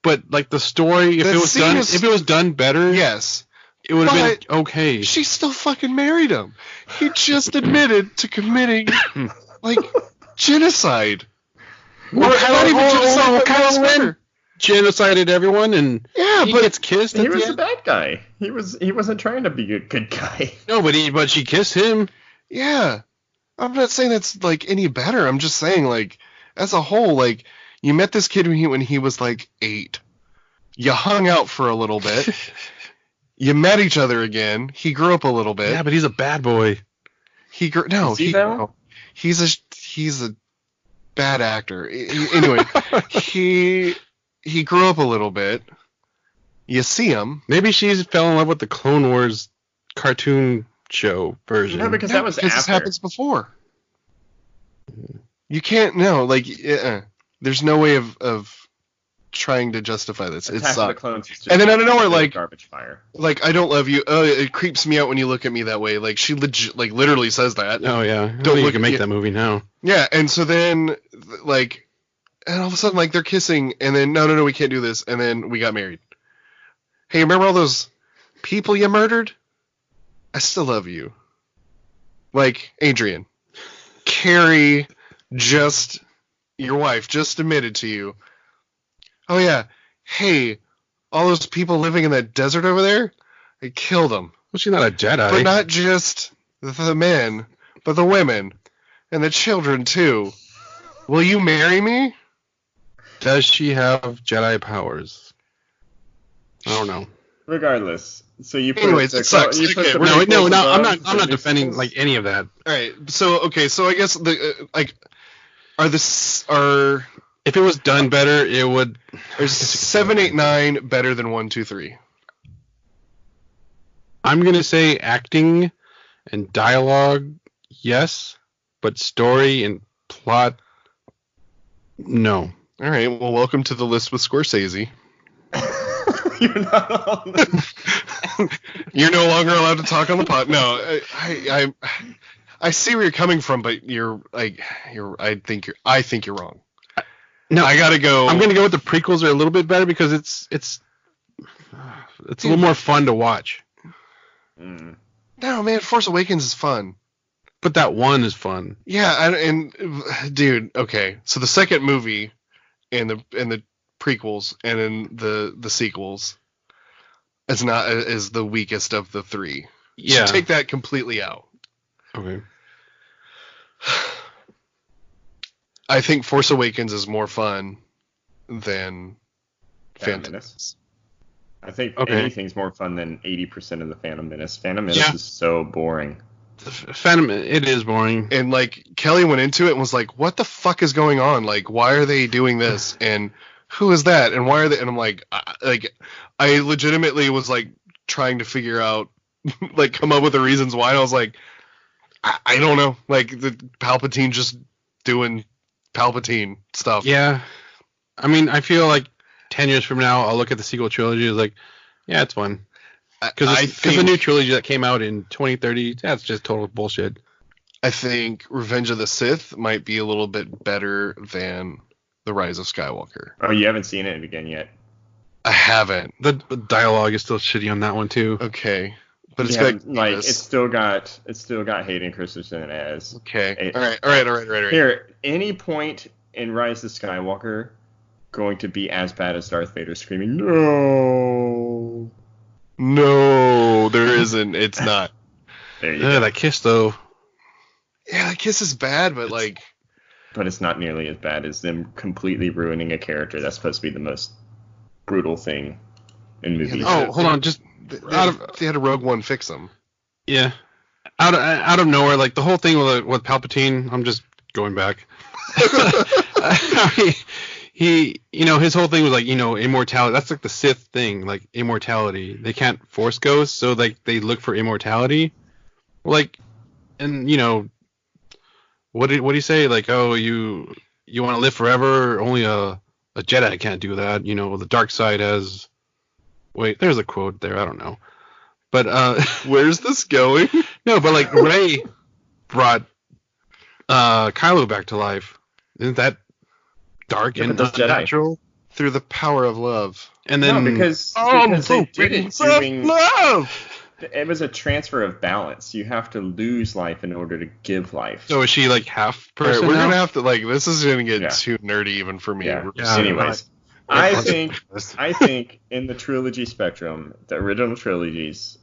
But like the story, if That scene it was done better, Yes. it would have but been okay. She still fucking married him. He just admitted to committing like genocide. Or not even genocide, but mass murder. Genocided everyone, and Yeah, he but gets kissed. He at was the a end. bad guy. He wasn't trying to be a good guy. No, but she kissed him. yeah. I'm not saying that's like any better. I'm just saying like as a whole, like you met this kid when he was like 8. You hung out for a little bit. You met each other again. He grew up a little bit. Yeah, but he's a bad boy. He grew no. Is he though? No. He's a bad actor. Anyway, he grew up a little bit. You see him. Maybe she fell in love with the Clone Wars cartoon show version. No, because that was this after. happens before. You can't like there's no way of trying to justify this. It Attack of the sucks. Clones is just And then out of nowhere, like garbage fire. like I don't love you. Oh, it creeps me out when you look at me that way. Like she literally says that. Oh yeah, Don't don't you look can at make you. that movie now. Yeah, and so then like and all of a sudden like they're kissing and then no we can't do this and then we got married. Hey, remember all those people you murdered? I still love you. Like Adrian, Carrie, your wife just admitted to you. Oh yeah, hey, all those people living in that desert over there, I killed them. Well, she's not a Jedi. But not just the men, but the women and the children too. Will you marry me? Does she have Jedi powers? I don't know. Regardless, so you put Anyways, it sucks. You put Okay, the we're- No, prequels I'm above not. I'm not the defending sequels? like any of that. All right. So I guess are If it was done better, it would. 7, 8, 9 better than 1, 2, 3? I'm gonna say acting and dialogue, yes, but story and plot, no. All right. Well, welcome to the list with Scorsese. You're not on the... You're no longer allowed to talk on the pod. No, I see where you're coming from, but I think you're wrong. No, I gotta go. I'm gonna go with the prequels are a little bit better because it's a little more fun to watch. Mm. No, man, Force Awakens is fun. But that one is fun. Yeah, dude, okay. So the second movie and the prequels and then the sequels is the weakest of the 3. Yeah. So take that completely out. Okay. I think Force Awakens is more fun than Phantom Phantom. Menace. I think Okay. anything's more fun than 80% of the Phantom Menace. Phantom Menace Yeah. is so boring. Phantom, it is boring. And like Kelly went into it and was like, "What the fuck is going on? Like, why are they doing this? And who is that? And why are they?" And I'm like, I legitimately was like trying to figure out, like, come up with the reasons why. And I was like, I don't know. Like the Palpatine just doing Palpatine stuff. Yeah. I mean, I feel like 10 years from now, I'll look at the sequel trilogy as like, yeah, it's fun. Because the new trilogy that came out in 2030, that's just total bullshit. I think Revenge of the Sith might be a little bit better than The Rise of Skywalker. Oh, you haven't seen it again yet. I haven't. The dialogue is still shitty on that one, too. Okay. But it's Yeah, got like Grievous. it's still got Hayden Christensen as Okay. a- All right. Here, any point in Rise of Skywalker going to be as bad as Darth Vader screaming no. No, there isn't. It's not. There you Yeah, go. that kiss though. Yeah, that kiss is bad, but like, But it's not nearly as bad as them completely ruining a character that's supposed to be the most brutal thing in movies. Oh, hold on, just they had a Rogue One fix them. yeah, out of nowhere, like the whole thing with Palpatine. I'm just going back. he, his whole thing was like, immortality. That's like the Sith thing, like immortality. They can't force ghosts, so like they look for immortality. Like, and what did he say? Like, oh, you want to live forever? Only a Jedi can't do that. The dark side has. Wait, there's a quote there. I don't know, but Where's this going? no, but like Rey brought Kylo back to life. Isn't that dark Yeah, and but that's Jedi. unnatural? Through the power of love. And then No, because they did it doing. It was a transfer of balance. You have to lose life in order to give life. so is she like half All right, person we're now? gonna have to this is gonna get Yeah. too nerdy even for me. Yeah. We're Yeah. just- Anyways, I think in the trilogy spectrum, the original trilogies,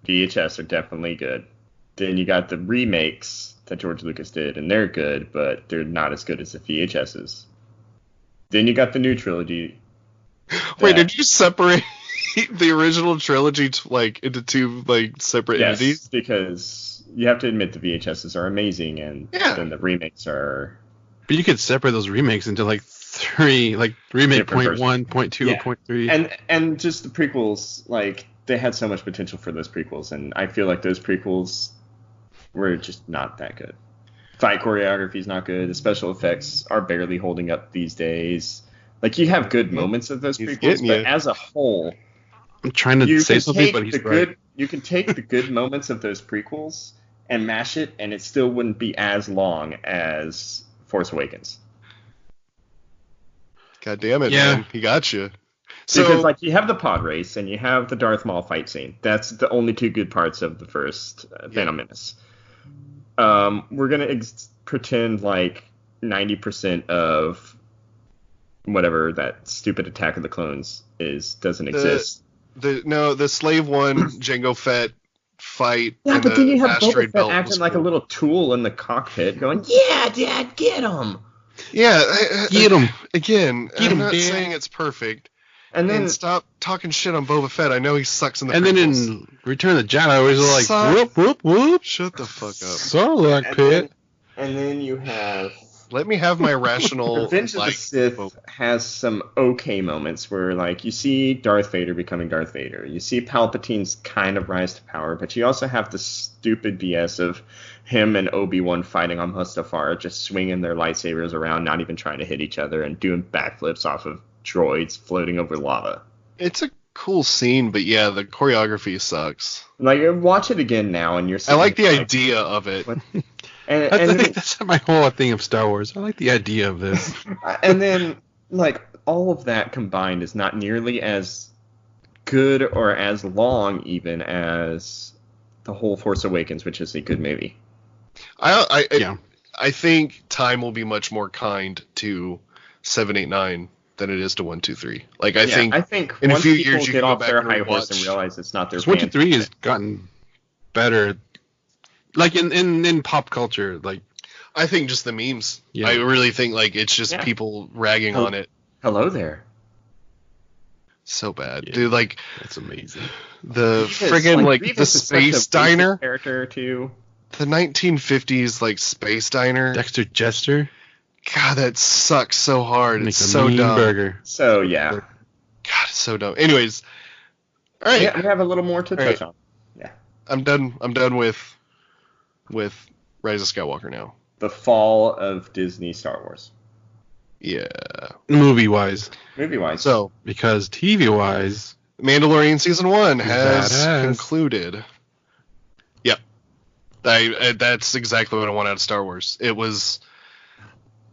VHS are definitely good. Then you got the remakes that George Lucas did, and they're good, but they're not as good as the VHSs. Then you got the new trilogy. Wait, that- did you separate the original trilogy into two separate Yes, entities? because you have to admit the VHSs are amazing, and Yeah. then the remakes are. But you could separate those remakes into like three, like remake Different point one, point two, Yeah. point three. And just the prequels, like they had so much potential for those prequels, and I feel like those prequels were just not that good. Fight choreography is not good. The special effects are barely holding up these days. Like you have good moments of those He's prequels, getting but you. as a whole, I'm trying to you say can something, take but he's the right. good. You can take the good moments of those prequels and mash it, and it still wouldn't be as long as Force Awakens. God damn it, Yeah. man. He got you. Because So you have the pod race and you have the Darth Maul fight scene. That's the only two good parts of the first Phantom Menace. We're gonna pretend like 90% of whatever that stupid Attack of the Clones doesn't exist. the Slave One Jango Fett fight. Yeah, and but then the you have asteroid Boba Fett belt acting was like a cool. little tool in the cockpit, going, "Yeah, Dad, get him." Yeah, Get him. again. Get I'm 'em, not Dad. saying it's perfect. And then And stop talking shit on Boba Fett. I know he sucks in the And then prequels. in Return of the Jedi, it was like Suck. whoop whoop whoop. Shut the fuck up. Sarlacc and pit. then you have Let me have my rational. Revenge of the Sith has some okay moments where, like, you see Darth Vader becoming Darth Vader. You see Palpatine's kind of rise to power, but you also have the stupid BS of him and Obi-Wan fighting on Mustafar, just swinging their lightsabers around, not even trying to hit each other, and doing backflips off of droids floating over lava. It's a cool scene, but yeah, the choreography sucks. Like, watch it again now, and you're. I like the sitting idea of it. What? I And think that's my whole thing of Star Wars. I like the idea of this. and then, like, all of that combined is not nearly as good or as long, even, as the whole Force Awakens, which is a good movie. Yeah. I think time will be much more kind to 789 than it is to 123. Like I think I think in a once few people years you get can go off back their and high horse and rewatch. realize it's not their. 1, 2, 3 fan- has gotten better. Like in pop culture, like I think just the memes. Yeah. I really think like it's just Yeah. people ragging Oh. on it Hello there. so bad. Yeah. Dude, like that's amazing. the Grievous, friggin' like Grievous the is such a space basic diner, character too. the 1950s like space diner. Dexter Jester God, that sucks so hard. makes It's a so mean dumb. burger. So yeah, God, it's so dumb. Anyways, all right, yeah, we have a little more to touch on. I'm done with Rise of Skywalker now. The fall of Disney Star Wars, Yeah. Movie wise, movie wise. So, because TV wise, Mandalorian season 1 has Badass. concluded. Yep. That's exactly what I want out of Star Wars. It was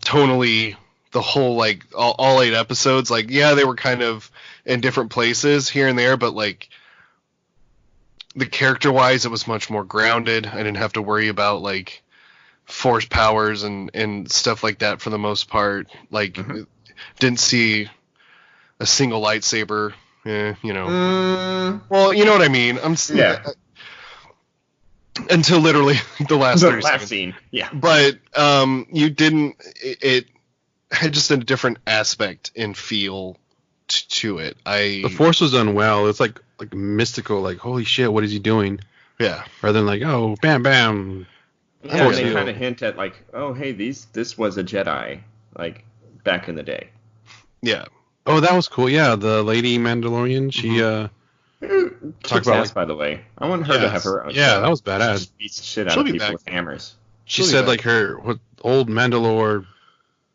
tonally the whole like all 8 episodes. Like, yeah, they were kind of in different places here and there, but like the character-wise, it was much more grounded. I didn't have to worry about like force powers and stuff like that for the most part. Like, didn't see a single lightsaber. Well, you know what I mean. Until literally the last 30 seconds. Scene. Yeah. But you didn't. It had just a different aspect and feel to it. The Force was done well. It's like mystical. Like, holy shit, what is he doing? Yeah. Rather than like, oh, bam, bam. Yeah, and they kind of hint at like, oh, hey, this was a Jedi, like back in the day. Yeah. Oh, that was cool. Yeah, the lady Mandalorian. She kicks ass, by the way. I want her to have her own show. That was badass. Just beats the shit out of people with hammers. She said like her old Mandalore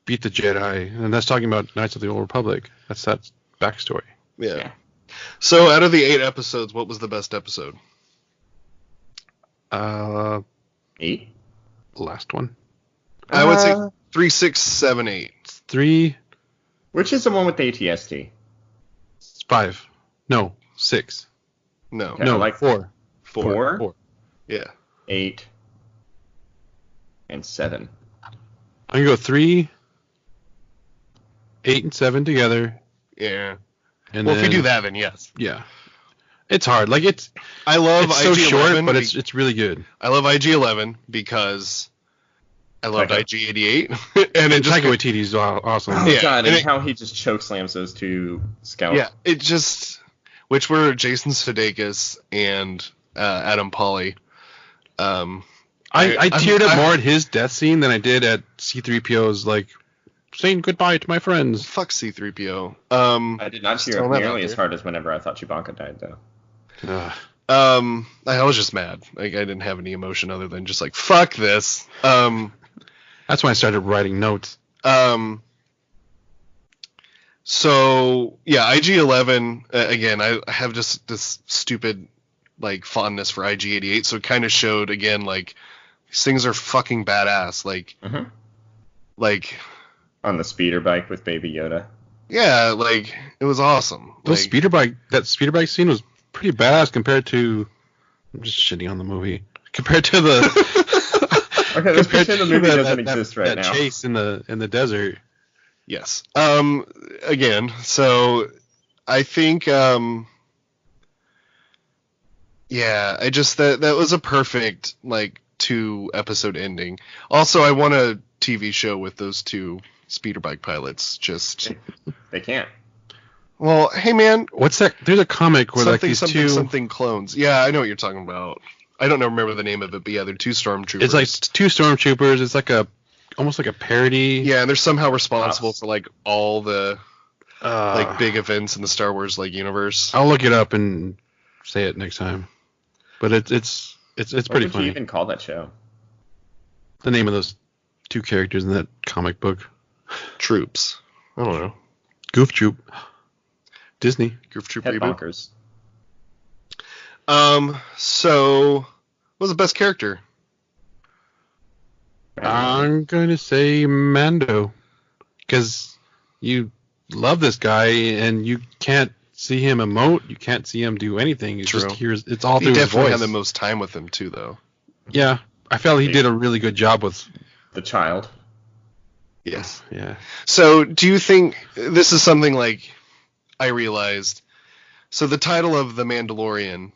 beat the Jedi, and that's talking about Knights of the Old Republic. That's that backstory. Yeah. So out of the 8 episodes, what was the best episode? 8. Last one. I would say 3, 6, 7, 8. 3. Which is the one with the AT-ST? 5. No, 6. No. Okay, no, like 4. 4. Yeah. 8. And 7. I'm gonna go 3, 8, and 7 together. Yeah. And well, then, if you do that, then yes. Yeah. It's hard. Like I love it's IG-11 so short, but it's really good. I love IG-11 because I loved IG-88, and it just Taika Waititi's awesome. Oh Yeah, god, and and how he just chokeslams those 2 scouts. Yeah, it just, which were Jason Sudeikis and Adam Pally. I teared up more at his death scene than I did at C-3PO's like saying goodbye to my friends. Fuck C-3PO. I did not tear up nearly as hard as whenever I thought Chewbacca died, though. I was just mad. Like, I didn't have any emotion other than just like, fuck this. That's when I started writing notes. So yeah, IG-11 again. I have just this stupid like fondness for IG-88. So it kind of showed again like these things are fucking badass. Like on the speeder bike with Baby Yoda. Yeah, like it was awesome. That speeder bike scene was pretty badass compared to. I'm just shitting on the movie. Compared to the. Okay, let's pretend the movie doesn't exist right now. That chase in the desert. Yes. Again, so I think yeah, I just that was a perfect like 2-episode ending. Also, I want a TV show with those 2 speeder bike pilots. Just they can't. Well, hey man, what's that? There's a comic where like these something clones. Yeah, I know what you're talking about. I don't remember the name of it, but yeah, they're 2 stormtroopers. It's like 2 stormtroopers. It's like almost like a parody. Yeah, and they're somehow responsible for like all the like big events in the Star Wars like universe. I'll look it up and say it next time. But it's pretty funny. What would you even call that show? The name of those 2 characters in that comic book. Troops. I don't know. Goof Troop. Disney. Goof Troop Head reboot. bonkers. So what was the best character? I'm going to say Mando. Because you love this guy and you can't see him emote. You can't see him do anything. It's just it's all through his voice. He definitely had the most time with him too, though. Yeah. I felt he did a really good job with the child. Yes. Yeah. So do you think this is something like I realized? So the title of The Mandalorian,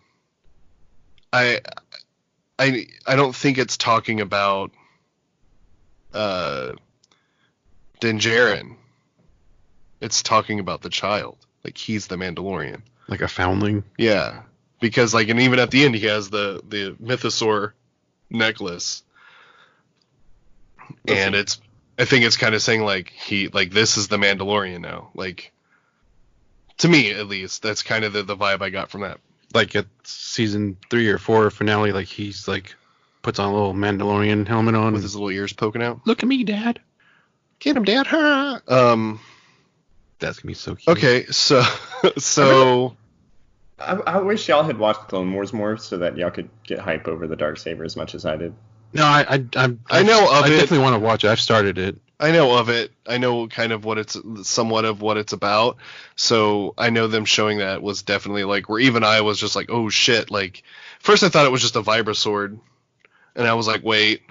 I don't think it's talking about Din Djarin. It's talking about the child. Like he's the Mandalorian. Like a foundling? Yeah. Because like, and even at the end he has the mythosaur necklace. And I think it's kind of saying like this is the Mandalorian now. Like to me at least, that's kind of the vibe I got from that. Like at season 3 or 4 finale, like he's like puts on a little Mandalorian helmet on with his little ears poking out. Look at me, Dad. Get him, Dad. That's gonna be so cute. Okay, so I wish y'all had watched Clone Wars more so that y'all could get hype over the Darksaber as much as I did. No, I know of it. I definitely want to watch it. I've started it. I know of it. I know kind of somewhat of what it's about. So I know them showing that was definitely like where even I was just like, oh shit. Like first I thought it was just a Vibra sword, and I was like, wait,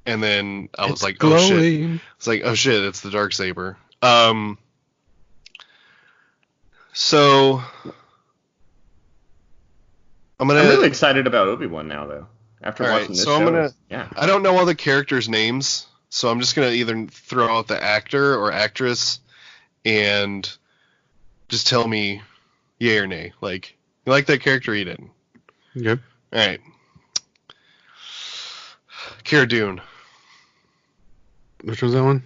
and then I was like, oh shit. It's like, oh shit, it's the Darksaber. So I'm really excited about Obi-Wan now, though. After watching this show. I don't know all the characters' names, so I'm just gonna either throw out the actor or actress and just tell me yay or nay. Like, you like that character or you didn't? Yep. All right. Cara Dune. Which was that one?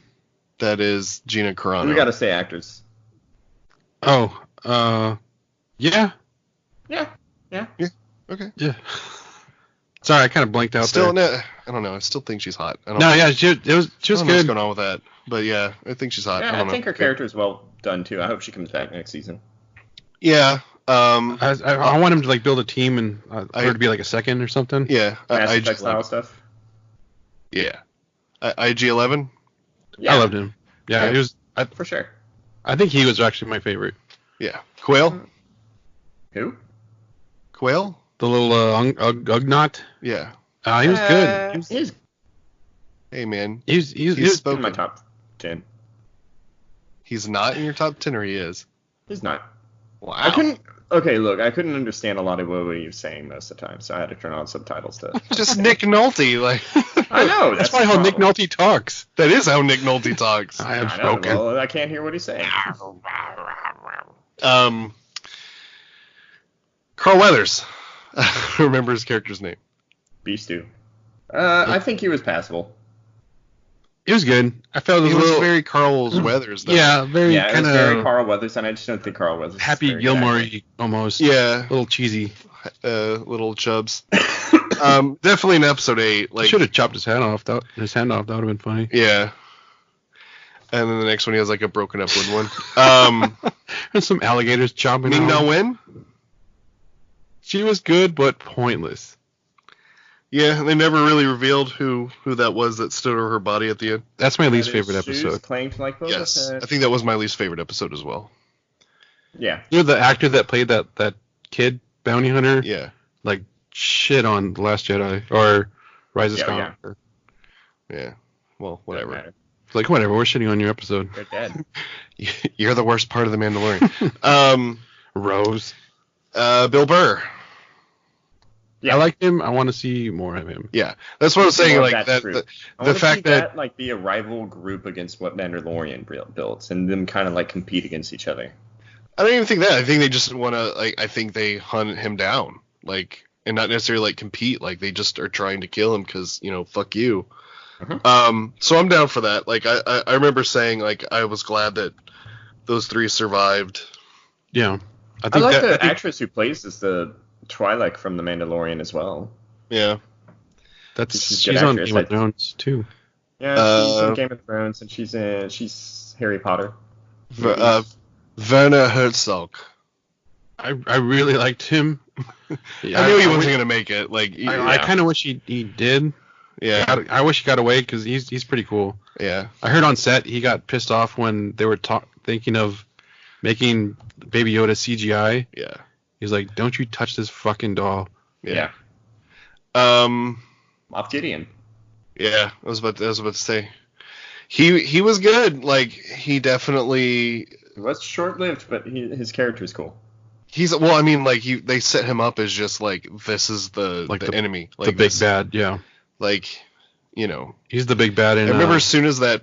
That is Gina Carano. We gotta say actors. Oh, yeah. Yeah. Okay. Yeah. Sorry, I kind of blanked out still, there. No, I don't know. I still think she's hot. She was good. I don't know what's going on with that, but yeah, I think she's hot. Yeah, I think her character is well done too. I hope she comes back next season. Yeah. I want him to like build a team and for her to be like a second or something. Yeah. Mass Effect style stuff. Yeah. IG-11. Yeah. I loved him. Yeah, he was for sure. I think he was actually my favorite. Yeah. Quail. Who? Quail. The little Ugnaught. Yeah. He was good. Hey man. He's in my top 10. He's not in your top 10, or he is? He's not. Wow. I couldn't understand a lot of what he was saying most of the time, so I had to turn on subtitles to. Just Nick Nolte, like. I know. That's probably how Nick Nolte talks. That is how Nick Nolte talks. I have spoken. Well, I can't hear what he's saying. Carl Weathers. I remember his character's name. Beast Stew. I think he was passable. It was good. I felt it was very Carl Weathers, though. Yeah, very kind of very Carl Weathers, and I just don't think Carl Weathers. Happy Gilmore-y almost. Yeah, a little cheesy. Little chubs. Definitely in episode 8. Like, should have chopped his hand off. That would have been funny. Yeah. And then the next one, he has like a broken up wood one. And some alligators chomping. Ming Na Wen. She was good, but pointless. Yeah, they never really revealed who that was that stood over her body at the end. That's my least favorite episode. Claimed like Boba yes, Fett. I think that was my least favorite episode as well. Yeah. You're the actor that played that kid bounty hunter. Yeah. Like shit on The Last Jedi or Rise of Skywalker. Yeah. Well, whatever. Like whatever. We're shitting on your episode. You're dead. You're the worst part of the Mandalorian. Rose. Bill Burr. Yeah. I like him. I want to see more of him. Yeah, that's what I was saying. Like that, the fact that like be a rival group against what Mandalorian builds, and them kind of like compete against each other. I don't even think that. I think they just want to like. I think they hunt him down, like, and not necessarily like compete. Like they just are trying to kill him because fuck you. Mm-hmm. So I'm down for that. Like I remember saying like I was glad that those 3 survived. Yeah, I like the actress who plays as the Twi'lek from The Mandalorian as well. Yeah. She's on Game of Thrones too. Yeah, she's in Game of Thrones, and she's Harry Potter. Werner Herzog. I really liked him. I knew he wasn't gonna make it. Like I kind of wish he did. Yeah. I wish he got away because he's pretty cool. Yeah. I heard on set he got pissed off when they were thinking of making Baby Yoda CGI. Yeah. He's like, "Don't you touch this fucking doll." Yeah. Moff Gideon. Yeah, I was about to say. He was good. Like he definitely. It was short-lived, but his character is cool. They set him up as just like this is the enemy, like the big bad. Yeah. Like, he's the big bad. I remember as soon as that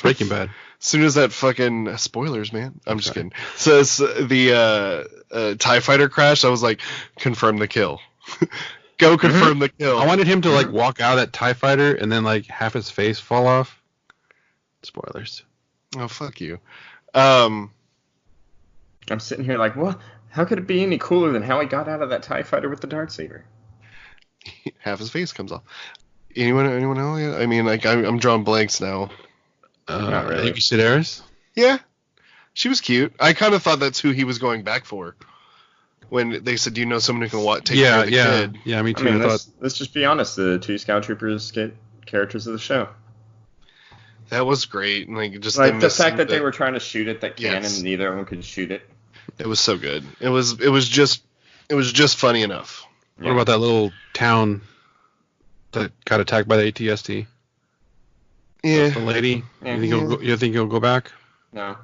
Breaking Bad. As soon as that fucking spoilers, man. I'm just kidding. Says the TIE fighter crash, I was like, confirm the kill. Go confirm the kill. I wanted him to like walk out of that TIE fighter and then like half his face fall off. Spoilers. Oh, fuck you. I'm sitting here like, what? How could it be any cooler than how he got out of that TIE fighter with the Darksaber? Half his face comes off. Anyone else? I mean, like, I'm drawing blanks now. Not really. Amy Sedaris? Yeah. She was cute. I kind of thought that's who he was going back for. When they said, do you know someone who can take care of the kid? Yeah, me too. I mean, let's just be honest. The 2 Scout Troopers get characters of the show. That was great. And, like, just Like the fact that they were trying to shoot at that cannon, Yes. and neither of them could shoot it. It was so good. It was just funny enough. What about that little town that got attacked by the ATST? The Yeah. lady? Yeah. You think he'll go back? No.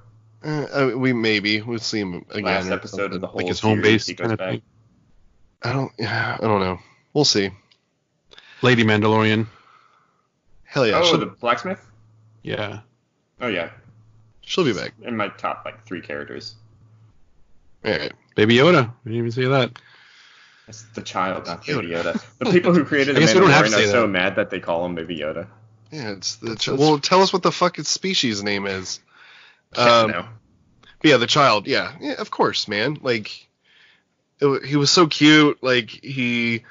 We'll see him again. Last or episode of something. the whole Like his home series, base he goes kind of back. thing? I don't know. We'll see. Lady Mandalorian. Hell yeah. Oh, she'll, the blacksmith? Yeah. Oh, yeah. she'll be back. In my top, 3 characters. All right. Baby Yoda. We didn't even say that. It's the child, not Baby Yoda. The people who created I the guess we don't have to Mandalorian are say so that. mad that they call him Baby Yoda. Yeah, it's the That's- well. Tell us what the fuck its species name is. No. Yeah, the child. Yeah, of course, man. Like, he was so cute. Like he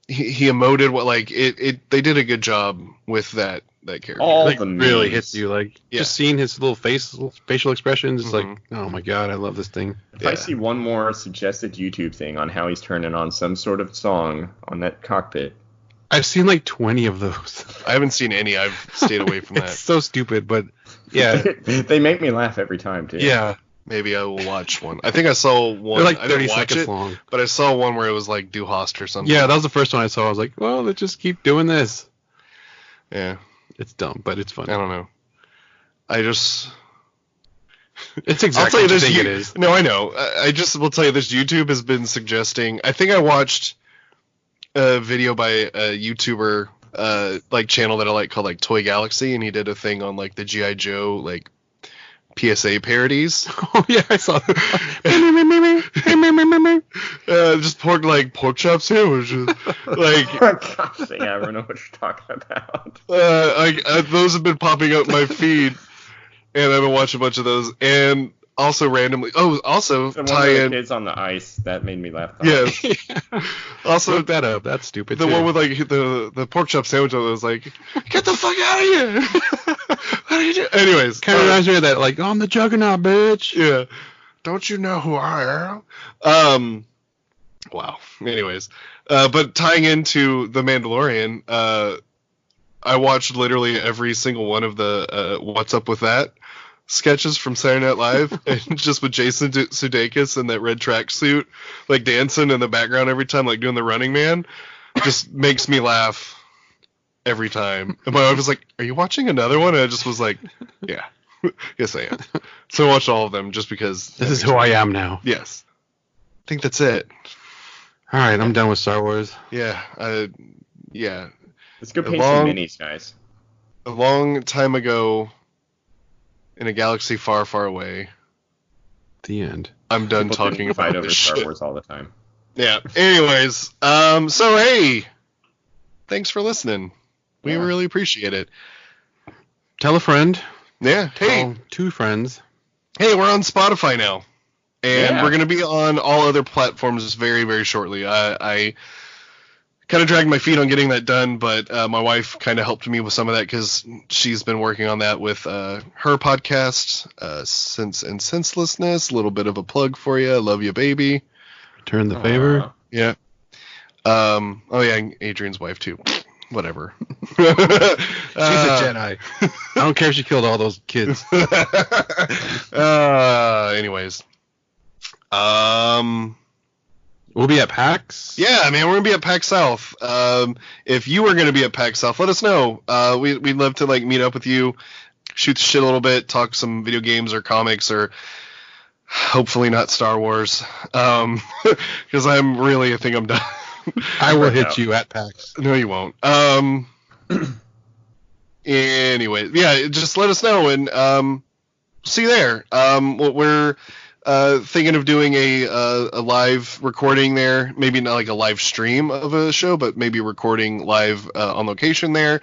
emoted what like it. They did a good job with that character. All Like, the really memes. hits you. Like, Yeah. just seeing his little facial expressions, it's Mhm. like, oh my god, I love this thing. If I see one more suggested YouTube thing on how he's turning on some sort of song on that cockpit, I've seen like 20 of those. I haven't seen any. I've stayed away from It's that. so stupid, but yeah. they make me laugh every time too. Yeah. Maybe I will watch one. I think I saw one. They're like I didn't 30 watch seconds it, long. but I saw one where it was like Du Hast or something. Yeah, that was the first one I saw. I was like, well, let's just keep doing this. Yeah. It's dumb, but it's I fun. don't know. I just. It's I'll exactly tell you what you this. think it is. No, I know. I just will tell you this. YouTube has been suggesting. I think I watched a video by a YouTuber, like channel that I like called like Toy Galaxy, and he did a thing on like the GI Joe like PSA parodies. Oh yeah, I saw that. Just pork chop sandwiches. Like Gosh, yeah, I don't know what you're talking about. those have been popping up my feed, and I've been watching a bunch of those, and also randomly. Oh, also The one tie with the in. kids on the ice that made me laugh. Yes. Also, Look that up. That's stupid. the too. one with like the pork chop sandwich. I was like, get the fuck out of here! What are you doing? Anyways, kind of reminds me of that, like, I'm the Juggernaut, bitch. yeah. Don't you know who I am? Wow. Anyways, but tying into the Mandalorian, I watched literally every single one of the What's Up With That sketches from Saturday Night Live, and just with Jason Sudeikis in that red tracksuit, like dancing in the background every time, like doing the Running Man, just makes me laugh every time. And my wife was like, "Are you watching another one?" And I just was like, "Yeah, yes I am." So I watched all of them just because. This is who I am now. Yes, I think that's it. All right, I'm done with Star Wars. Yeah, yeah. Let's go A paint long- some minis, guys. A long time ago, in a galaxy far, far away, The end. I'm done People talking do fight about over this Star shit. Wars all the time. Yeah. Anyways, so hey, thanks for listening. We Yeah. really appreciate it. Tell a friend. Yeah. Hey, Tell 2 friends. hey, we're on Spotify now, and Yeah. we're gonna be on all other platforms very, very shortly. I kind of dragged my feet on getting that done, but my wife kind of helped me with some of that because she's been working on that with her podcast, Sense and Senselessness. A little bit of a plug for you. Love you, baby. Return the favor. Aw. Yeah. Oh yeah, Adrian's wife too. Whatever. She's a Jedi. I don't care if she killed all those kids. Anyways. We'll be at PAX. Yeah, man, we're gonna be at PAX South. If you were gonna be at PAX South, let us know. We'd love to like meet up with you, shoot the shit a little bit, talk some video games or comics or hopefully not Star Wars. Because I think I'm done. I will Right hit now. you at PAX. No, you won't. Anyway, yeah, just let us know and see you there. We're thinking of doing a live recording there. Maybe not like a live stream of a show, but maybe recording live on location there.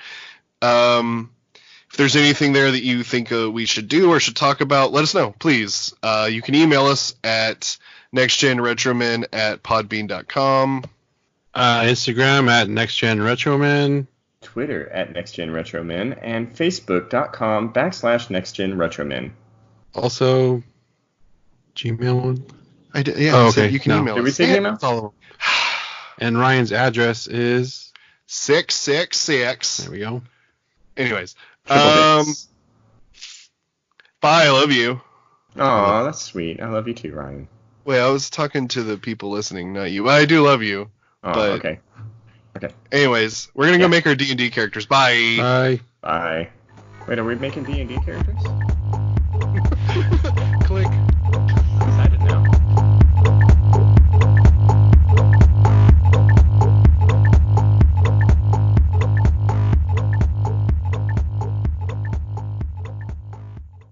If there's anything there that you think we should do or should talk about, let us know, please. You can email us at nextgenretromen@podbean.com. Instagram at NextGenRetroman. Twitter at NextGenRetromen and Facebook.com/NextGenRetromen. Also, Gmail. I did, yeah. Oh, so okay. you can No. email Did we us. say Yeah, email? it's all of them. And Ryan's address is 666. There we go. Anyways, Triple bits. bye. I love you. Aw, that's sweet. I love you too, Ryan. Wait, I was talking to the people listening, not you. I do love you. Oh, But- okay. Anyways, we're gonna go make our D&D characters. Bye. Bye. Bye. Wait, are we making D&D characters?